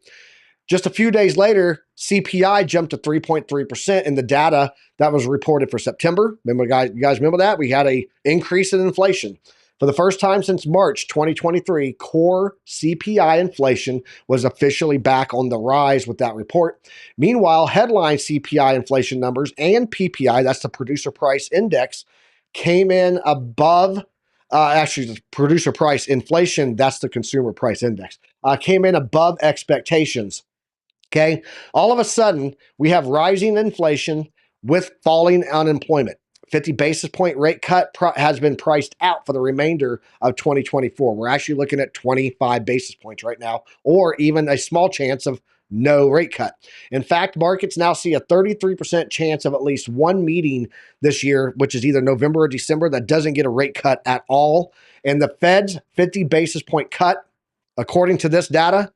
Just a few days later, CPI jumped to 3.3% in the data that was reported for September. Remember, you guys remember that? We had an increase in inflation. For the first time since March 2023, core CPI inflation was officially back on the rise with that report. Meanwhile, headline CPI inflation numbers and PPI, that's the producer price index, came in above, actually the producer price inflation, that's the consumer price index, came in above expectations. Okay. All of a sudden, we have rising inflation with falling unemployment. 50 basis point rate cut has been priced out for the remainder of 2024. We're actually looking at 25 basis points right now, or even a small chance of no rate cut. In fact, markets now see a 33% chance of at least one meeting this year, which is either November or December, that doesn't get a rate cut at all. And the Fed's 50 basis point cut, according to this data,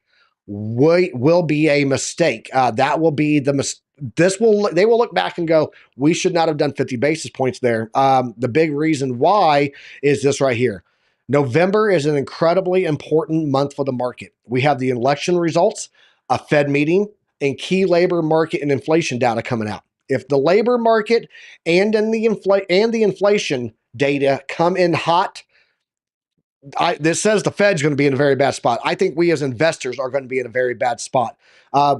will be a mistake. That will be they will look back and go, we should not have done 50 basis points there. The big reason why is this right here. November is an incredibly important month for the market. We have the election results, a Fed meeting, and key labor market and inflation data coming out. If the labor market and the inflation data come in hot, this says the Fed's going to be in a very bad spot. I think we as investors are going to be in a very bad spot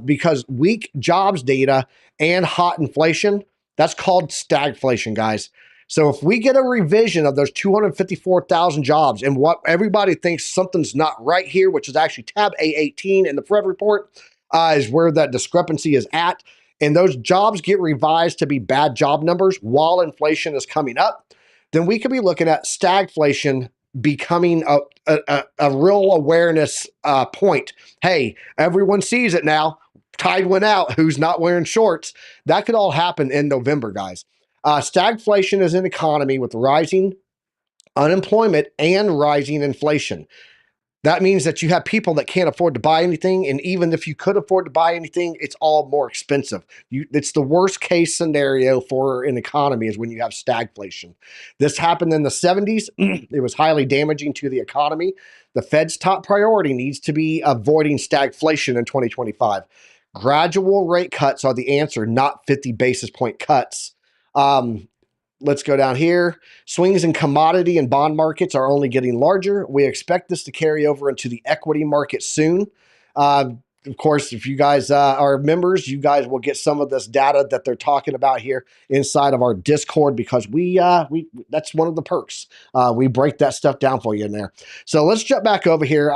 because weak jobs data and hot inflation, that's called stagflation, guys. So if we get a revision of those 254,000 jobs and what everybody thinks something's not right here, which is actually tab A18 in the Fred report, is where that discrepancy is at, and those jobs get revised to be bad job numbers while inflation is coming up, then we could be looking at stagflation becoming a real awareness point. Hey, everyone sees it now. Tide went out. Who's not wearing shorts? That could all happen in November, guys. Stagflation is an economy with rising unemployment and rising inflation. That means that you have people that can't afford to buy anything. And even if you could afford to buy anything, it's all more expensive. It's the worst case scenario for an economy is when you have stagflation. This happened in the 70s. It was highly damaging to the economy. The Fed's top priority needs to be avoiding stagflation in 2025. Gradual rate cuts are the answer, not 50 basis point cuts. Let's go down here. Swings in commodity and bond markets are only getting larger. We expect this to carry over into the equity market soon. Of course, if you guys are members, you guys will get some of this data that they're talking about here inside of our Discord because we that's one of the perks. We break that stuff down for you in there. So let's jump back over here.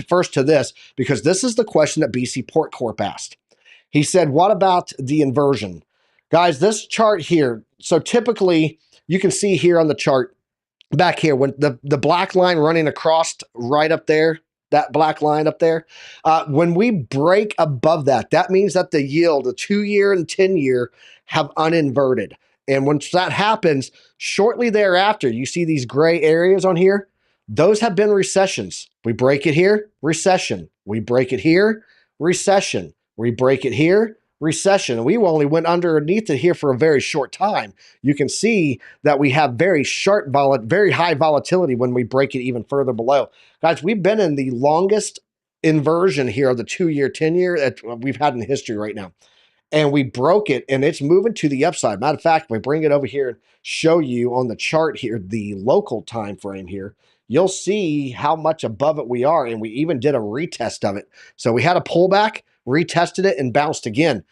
First to this, because this is the question that BC Port Corp asked. He said, what about the inversion? Guys, this chart here, so typically you can see here on the chart back here when the black line running across right up there, that black line up there, when we break above that, that means that the yield, the 2-year and 10-year have uninverted. And once that happens, shortly thereafter, you see these gray areas on here, those have been recessions. We break it here, recession. We break it here, recession. We break it here, recession. We only went underneath it here for a very short time. You can see that we have very very high volatility when we break it even further below. Guys, we've been in the longest inversion here of the 2-year, 10-year that we've had in history right now. And we broke it, and it's moving to the upside. Matter of fact, if we bring it over here and show you on the chart here, the local time frame here, you'll see how much above it we are, and we even did a retest of it. So we had a pullback, retested it, and bounced again.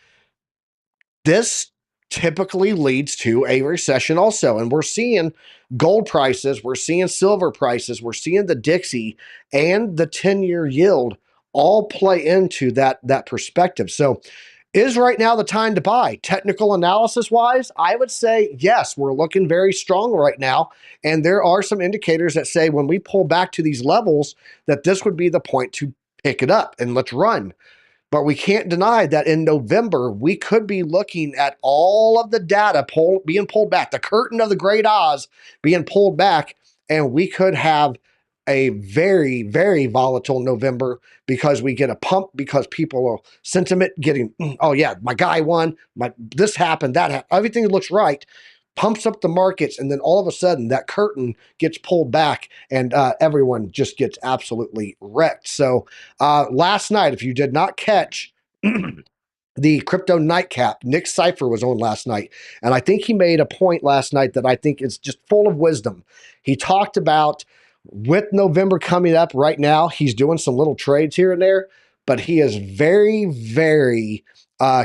This typically leads to a recession also, and we're seeing gold prices, we're seeing silver prices, we're seeing the Dixie and the 10-year yield all play into that perspective. So is right now the time to buy? Technical analysis wise, I would say yes, we're looking very strong right now. And there are some indicators that say when we pull back to these levels, that this would be the point to pick it up and let's run. But we can't deny that in November, we could be looking at all of the data being pulled back, the curtain of the Great Oz being pulled back, and we could have a very, very volatile November because we get a pump because people are sentiment getting, oh yeah, my guy won, this happened, that happened, everything looks right, pumps up the markets, and then all of a sudden that curtain gets pulled back and everyone just gets absolutely wrecked. So last night, if you did not catch the crypto nightcap, Nick Cypher was on last night. And I think he made a point last night that I think is just full of wisdom. He talked about with November coming up right now, he's doing some little trades here and there, but he is very, very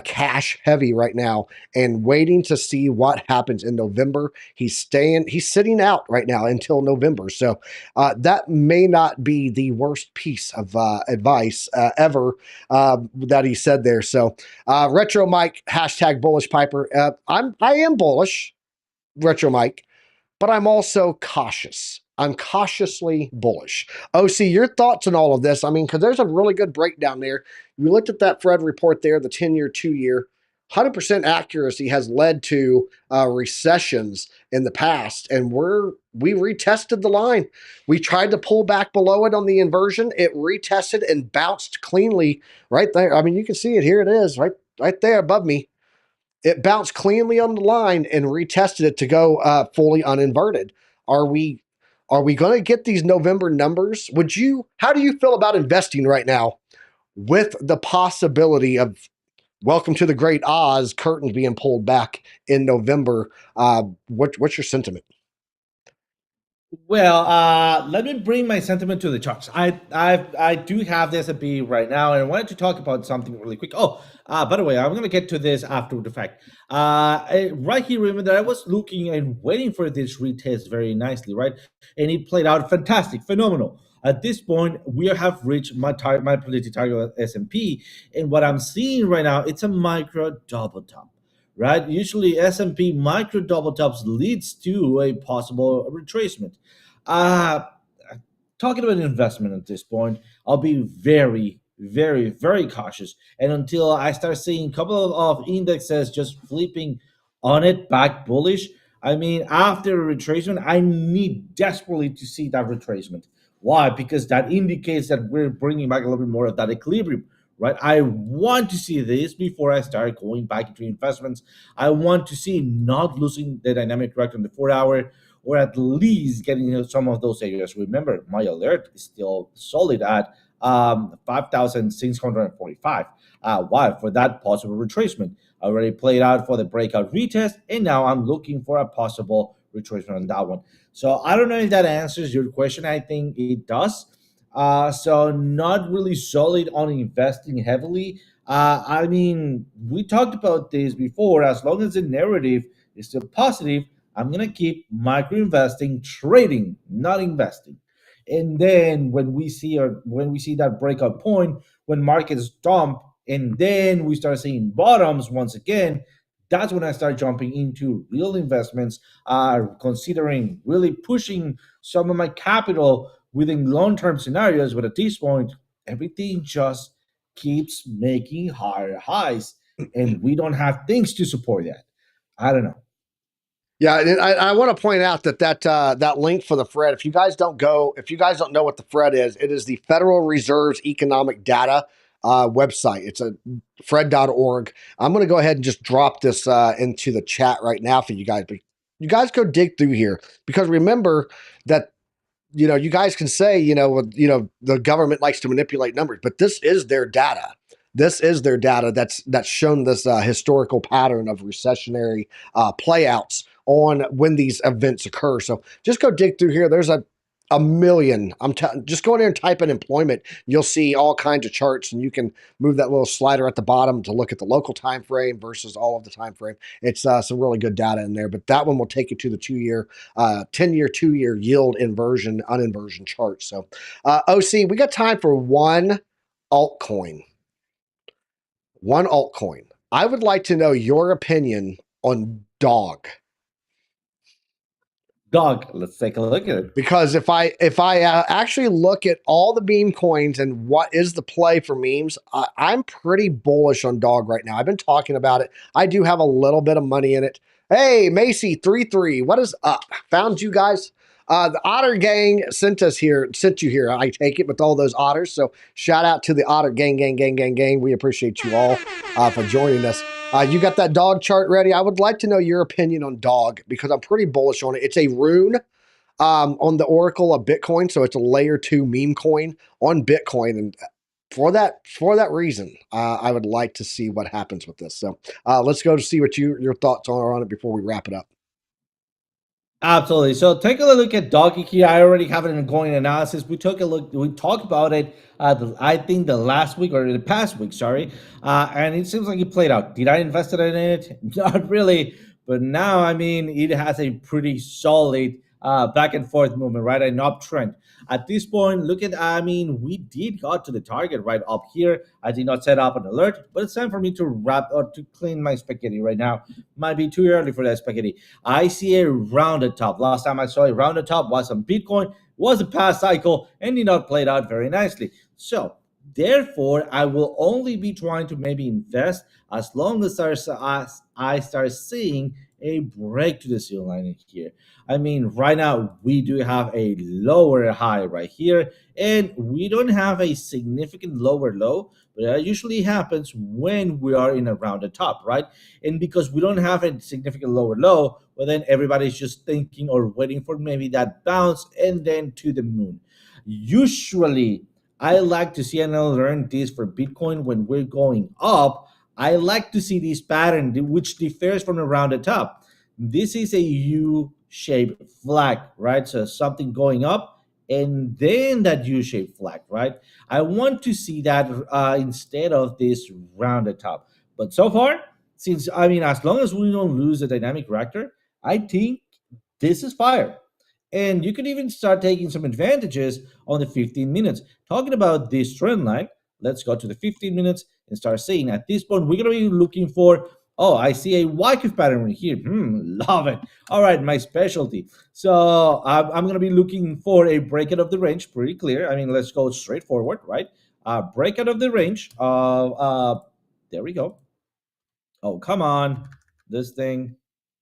cash heavy right now and waiting to see what happens in November. He's sitting out right now until November. So that may not be the worst piece of advice ever that he said there. So Retro Mike, hashtag bullish Piper. I am bullish, Retro Mike, but I'm also cautious. I'm cautiously bullish. OC, your thoughts on all of this? I mean, because there's a really good breakdown there. We looked at that Fred report there, the 10-year, 2-year. 100% accuracy has led to recessions in the past, and we retested the line. We tried to pull back below it on the inversion. It retested and bounced cleanly right there. I mean, you can see it here. It is right there above me. It bounced cleanly on the line and retested it to go fully uninverted. Are we going to get these November numbers? How do you feel about investing right now with the possibility of welcome to the great Oz curtains being pulled back in November? What's your sentiment? Well, let me bring my sentiment to the charts. I do have the S&P right now, and I wanted to talk about something really quick. Oh, by the way, I'm going to get to this after the fact. Right here, remember that I was looking and waiting for this retest very nicely, right? And it played out fantastic, phenomenal. At this point, we have reached my predicted target S&P, and what I'm seeing right now, it's a micro double top, right? Usually S&P micro double tops leads to a possible retracement. Uh, Talking about investment at this point, I'll be very, very, very cautious. And until I start seeing a couple of indexes just flipping on it back bullish, I mean, after a retracement, I need desperately to see that retracement. Why? Because that indicates that we're bringing back a little bit more of that equilibrium, right? I want to see this before I start going back into investments. I want to see not losing the dynamic corrector on the 4 hour, or at least getting into some of those areas. Remember, my alert is still solid at 5,645. Why? For that possible retracement. I already played out for the breakout retest, and now I'm looking for a possible retracement on that one. So I don't know if that answers your question. I think it does. So not really solid on investing heavily. I mean, we talked about this before. As long as the narrative is still positive, I'm gonna keep micro investing, trading, not investing. And then when we see that breakout point, when markets dump, and then we start seeing bottoms once again, that's when I start jumping into real investments, considering really pushing some of my capital within long-term scenarios. But at this point, everything just keeps making higher highs, and we don't have things to support that. I don't know. Yeah, and I want to point out that link for the Fred. If you guys don't know what the Fred is, it is the Federal Reserve's economic data website. It's a fred.org. I'm going to go ahead and just drop this into the chat right now for you guys. But you guys go dig through here, because remember that you guys can say the government likes to manipulate numbers, but this is their data. This is their data that's shown this historical pattern of recessionary playouts on when these events occur. So just go dig through here. There's a million. Just go in there and type in employment. You'll see all kinds of charts, and you can move that little slider at the bottom to look at the local time frame versus all of the time frame. It's some really good data in there. But that one will take you to the 2-year, 10-year, 2-year yield inversion, uninversion chart. So, OC, we got time for one altcoin. One altcoin. I would like to know your opinion on Dog. Dog, let's take a look at it. Because if I actually look at all the meme coins and what is the play for memes, I'm pretty bullish on Dog right now. I've been talking about it. I do have a little bit of money in it. Hey, Macy 33, what is up? Found you guys. The Otter Gang sent you here. I take it with all those otters. So shout out to the Otter Gang. We appreciate you all for joining us. You got that Dog chart ready? I would like to know your opinion on Dog, because I'm pretty bullish on it. It's a rune on the Oracle of Bitcoin, so it's a layer 2 meme coin on Bitcoin, and for that reason, I would like to see what happens with this. So let's go to see what your thoughts are on it before we wrap it up. Absolutely. So take a look at Doggy here. I already have it in going analysis. We took a look. We talked about it. I think the last week or the past week, sorry. And it seems like it played out. Did I invest in it? Not really. But now, I mean, it has a pretty solid back and forth movement, right? An uptrend. At this point, look at, I mean, we did got to the target right up here. I did not set up an alert, but it's time for me to wrap or to clean my spaghetti right now. Might be too early for that spaghetti. I see a rounded top. Last time I saw a rounded top was on Bitcoin, was a past cycle, and did not play it out very nicely. So, therefore, I will only be trying to maybe invest as long as I start seeing a break to the ceiling line here. I mean, right now we do have a lower high right here, and we don't have a significant lower low, but that usually happens when we are in around the top, right? And because we don't have a significant lower low, well, then everybody's just thinking or waiting for maybe that bounce and then to the moon. Usually, I like to see, and I learned this for Bitcoin when we're going up. I like to see this pattern, which differs from around the top. This is a U-shaped flag, right? So something going up and then that U-shaped flag, right? I want to see that instead of this rounded top. But so far, since I mean, as long as we don't lose the dynamic reactor, I think this is fire. And you can even start taking some advantages on the 15 minutes. Talking about this trend line, let's go to the 15 minutes and start seeing. At this point, we're going to be looking for, oh, I see a Wyckoff pattern right here. Love it. All right, my specialty. So I'm going to be looking for a breakout of the range, pretty clear. I mean, let's go straight forward, right? Breakout of the range. There we go. Oh, come on. This thing.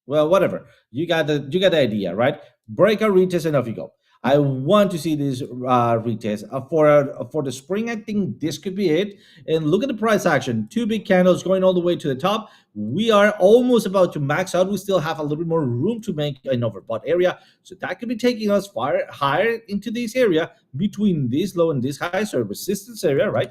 Well, whatever. You got the idea, right? Break a retest and off you go. I want to see this retest for the spring. I think this could be it. And look at the price action. Two big candles going all the way to the top. We are almost about to max out. We still have a little bit more room to make an overbought area. So that could be taking us far higher into this area between this low and this high. So resistance area, right?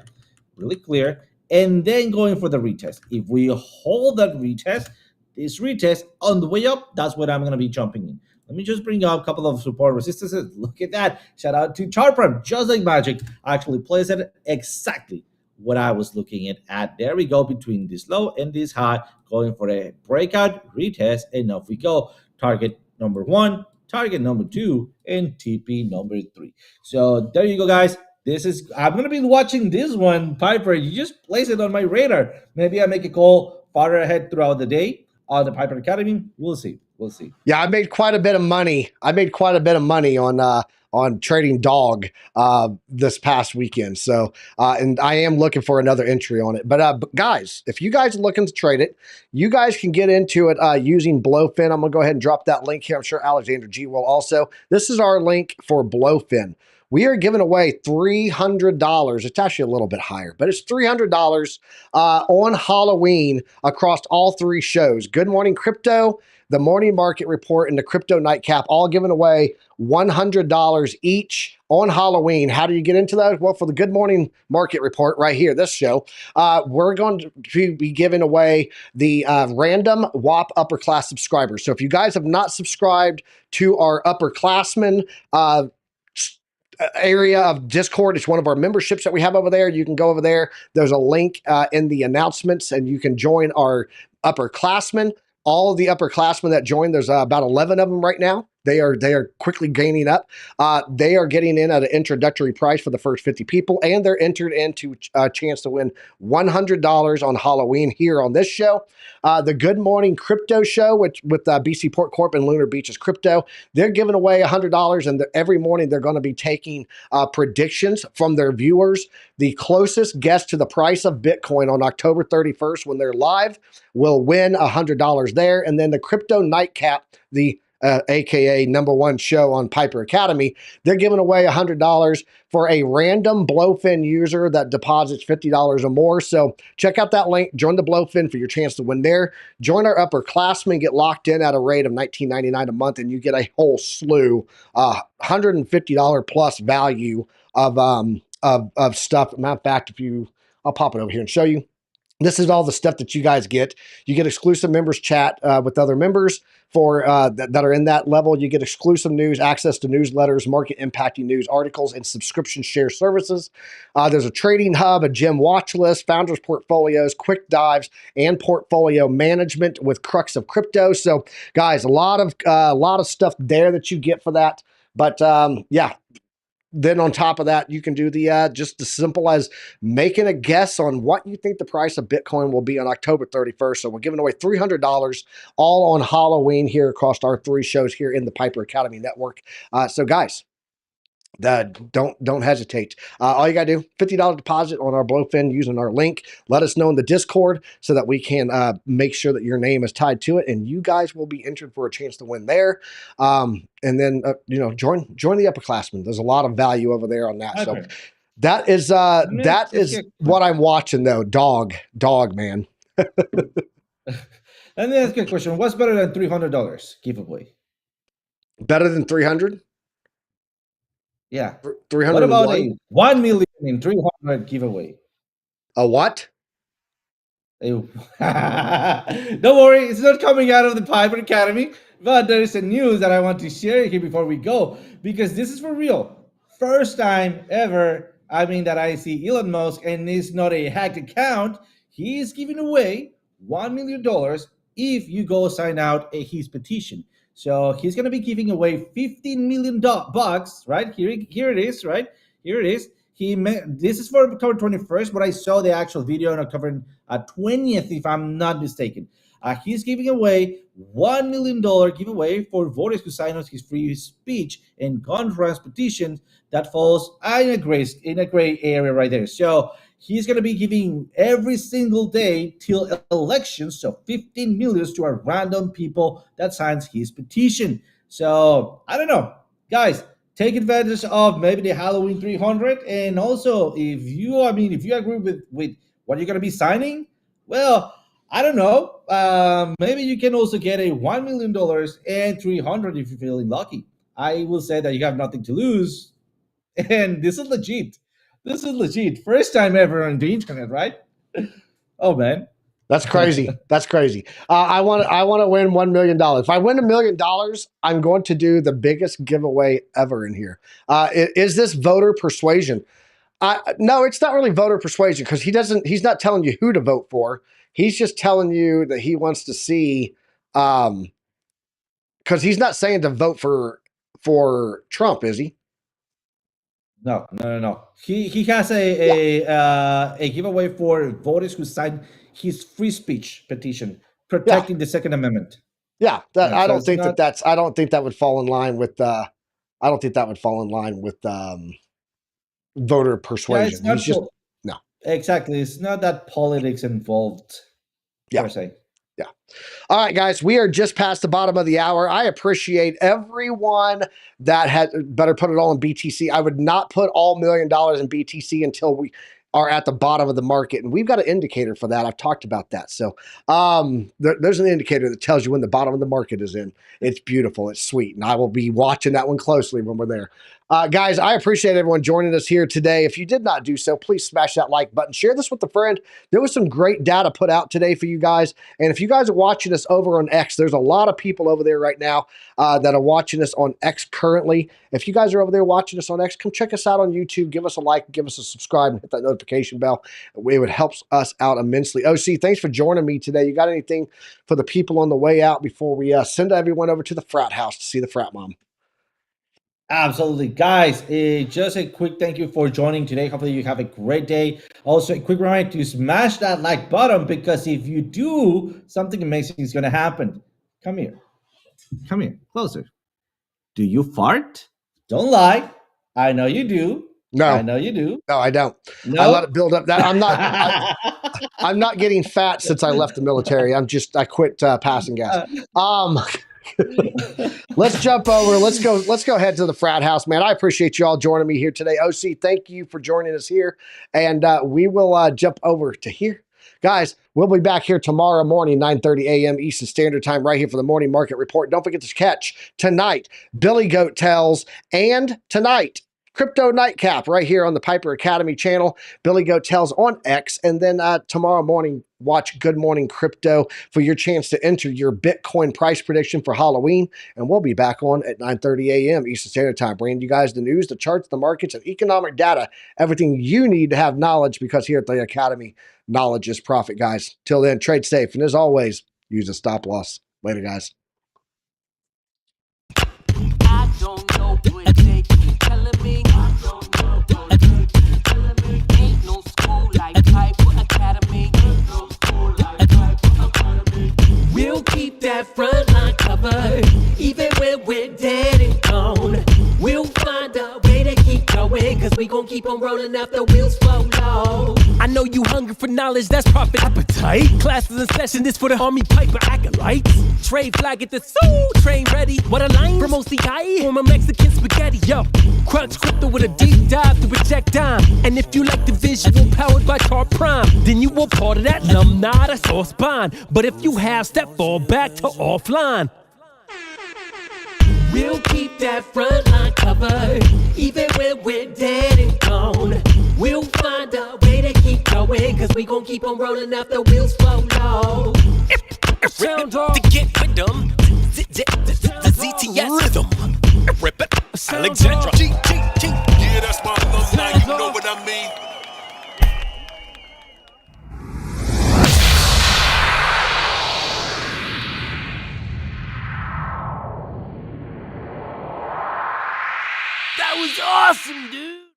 Really clear. And then going for the retest. If we hold that retest, this retest on the way up, that's what I'm going to be jumping in. Let me just bring up a couple of support resistances. Look at that. Shout out to ChartPrime, just like magic. Actually plays it exactly what I was looking at. There we go, between this low and this high, going for a breakout, retest, and off we go. Target number 1, target number 2, and TP number 3. So there you go, guys. I'm going to be watching this one, Piper. You just place it on my radar. Maybe I make a call farther ahead throughout the day on the Piper Academy. We'll see. Yeah, I made quite a bit of money. On trading dog this past weekend. So, and I am looking for another entry on it. But guys, if you guys are looking to trade it, you guys can get into it using Blowfin. I'm going to go ahead and drop that link here. I'm sure Alexander G will also. This is our link for Blowfin. We are giving away $300. It's actually a little bit higher, but it's $300 on Halloween across all 3 shows. Good Morning Crypto, the Morning Market Report, and the Crypto Nightcap, all giving away $100 each on Halloween. How do you get into those? Well, for the Good Morning Market Report right here, this show, we're going to be giving away the random WAP upper class subscribers. So if you guys have not subscribed to our upperclassmen area of Discord, it's one of our memberships that we have over there. You can go over there. There's a link in the announcements, and you can join our upperclassmen. All of the upperclassmen that joined, there's about 11 of them right now. They are quickly gaining up. They are getting in at an introductory price for the first 50 people, and they're entered into a chance to win $100 on Halloween here on this show. The Good Morning Crypto Show, with BC Port Corp and Lunar Beaches Crypto, they're giving away $100, and every morning they're going to be taking predictions from their viewers. The closest guess to the price of Bitcoin on October 31st when they're live will win $100 there. And then the Crypto Nightcap, the aka #1 show on Piper Academy, they're giving away $100 for a random Blowfin user that deposits $50 or more. So check out that link, join the Blowfin for your chance to win there. Join our upperclassmen, get locked in at a rate of $19.99 a month, and you get a whole slew, $150 plus value of stuff. Matter of fact, I'll pop it over here and show you. This is all the stuff that you guys get. You get exclusive members chat with other members for that are in that level. You get exclusive news, access to newsletters, market impacting news articles, and subscription share services. There's a trading hub, a gem watch list, founders portfolios, quick dives, and portfolio management with Crux of Crypto. So, guys, a lot of stuff there that you get for that. But yeah. Then on top of that, you can do the just as simple as making a guess on what you think the price of Bitcoin will be on October 31st. So we're giving away $300 all on Halloween here across our 3 shows here in the Piper Academy Network. So guys, don't hesitate. All you gotta do, $50 deposit on our Blowfin using our link. Let us know in the Discord so that we can make sure that your name is tied to it, and you guys will be entered for a chance to win there. And then join the upperclassmen. There's a lot of value over there on that. Okay. So that is what I'm watching though. Dog man. Let me ask you a question. What's better than $300 giveaway? Better than 300? Yeah. 300. What about a 1 million in 300 giveaway? A what? Don't worry, it's not coming out of the Piper Academy, but there is a news that I want to share here before we go, because this is for real. First time ever, that I see Elon Musk, and it's not a hacked account. He is giving away $1 million if you go sign out his petition. So he's going to be giving away $15 million bucks, right? Here it is, right? Here it is. This is for October 21st, but I saw the actual video on October 20th, if I'm not mistaken. He's giving away $1 million giveaway for voters who sign on his free speech and gun rights petition that falls in a gray area right there. So he's going to be giving every single day till elections, so 15 million to a random people that signs his petition. So I don't know, guys. Take advantage of maybe the Halloween 300, and also if you agree with what you're going to be signing, well, I don't know. Maybe you can also get a $1 million and 300 if you're feeling lucky. I will say that you have nothing to lose, and this is legit. This is legit. First time ever on the internet, right? Oh man. That's crazy. That's crazy. I want to win $1 million. If I win $1 million, I'm going to do the biggest giveaway ever in here. Is this voter persuasion? No, it's not really voter persuasion, because he's not telling you who to vote for. He's just telling you that he wants to see, because he's not saying to vote for Trump, is he? No. He has a giveaway for voters who signed his free speech petition protecting the Second Amendment. Yeah, I don't think that would fall in line with voter persuasion. No. Exactly. It's not that politics involved. Yeah. Per se. Yeah. All right, guys, we are just past the bottom of the hour. I appreciate everyone that had better put it all in BTC. I would not put all $1 million in BTC until we are at the bottom of the market. And we've got an indicator for that. I've talked about that. So there's an indicator that tells you when the bottom of the market is in. It's beautiful. It's sweet. And I will be watching that one closely when we're there. Guys, I appreciate everyone joining us here today. If you did not do so, please smash that like button. Share this with a friend. There was some great data put out today for you guys. And if you guys are watching us over on X, there's a lot of people over there right now that are watching us on X currently. If you guys are over there watching us on X, come check us out on YouTube. Give us a like, give us a subscribe, and hit that notification bell. It would help us out immensely. OC, thanks for joining me today. You got anything for the people on the way out before we send everyone over to the frat house to see the frat mom? Absolutely. Guys, just a quick thank you for joining today. Hopefully you have a great day. Also, a quick reminder to smash that like button, because if you do, something amazing is going to happen. Come here. Come here. Closer. Do you fart? Don't lie. I know you do. No. I know you do. No, I don't. No? I let it build up. That I'm not getting fat since I left the military. I quit passing gas. Let's jump over. Let's go head to the frat house, man. I appreciate you all joining me here today. OC, thank you for joining us here. And we will jump over to here. Guys, we'll be back here tomorrow morning, 9:30 a.m. Eastern Standard Time, right here for the Morning Market Report. Don't forget to catch tonight Billy Goat Tells, and tonight Crypto Nightcap right here on the Piper Academy channel. Billy Goat Tales on X. And then tomorrow morning, watch Good Morning Crypto for your chance to enter your Bitcoin price prediction for Halloween. And we'll be back on at 9:30 a.m. Eastern Standard Time, bringing you guys the news, the charts, the markets, and economic data. Everything you need to have knowledge, because here at the Academy, knowledge is profit, guys. Till then, trade safe. And as always, use a stop loss. Later, guys. I don't know what they keep telling me. I don't know what they keep telling me. Ain't no school like Piper Academy. Ain't no school like Piper Academy. We'll keep that front line covered, even when we're dead and gone. We'll find a way to keep going, cause we gon' keep on rolling out the wheels fall low. I know you hungry for knowledge, that's profit appetite. Classes in session, this for the Army Piper acolytes. Trade flag at the soul, train ready. What a line from OCI, from a Mexican spaghetti, yo. Crunch crypto with a deep dive to reject dime. And if you like the visual powered by Tar Prime, then you were part of that alumni, that's all spine. But if you have step, fall back to offline. We'll keep that front line covered, even when we're dead and gone. We'll find a way to keep going, cause we gon' keep on rolling out the wheels fall low. Sound off. To get rhythm, the ZTS rhythm. Rip it, Alexandra. Yeah, that's my alumni, you know what I mean. That was awesome, dude.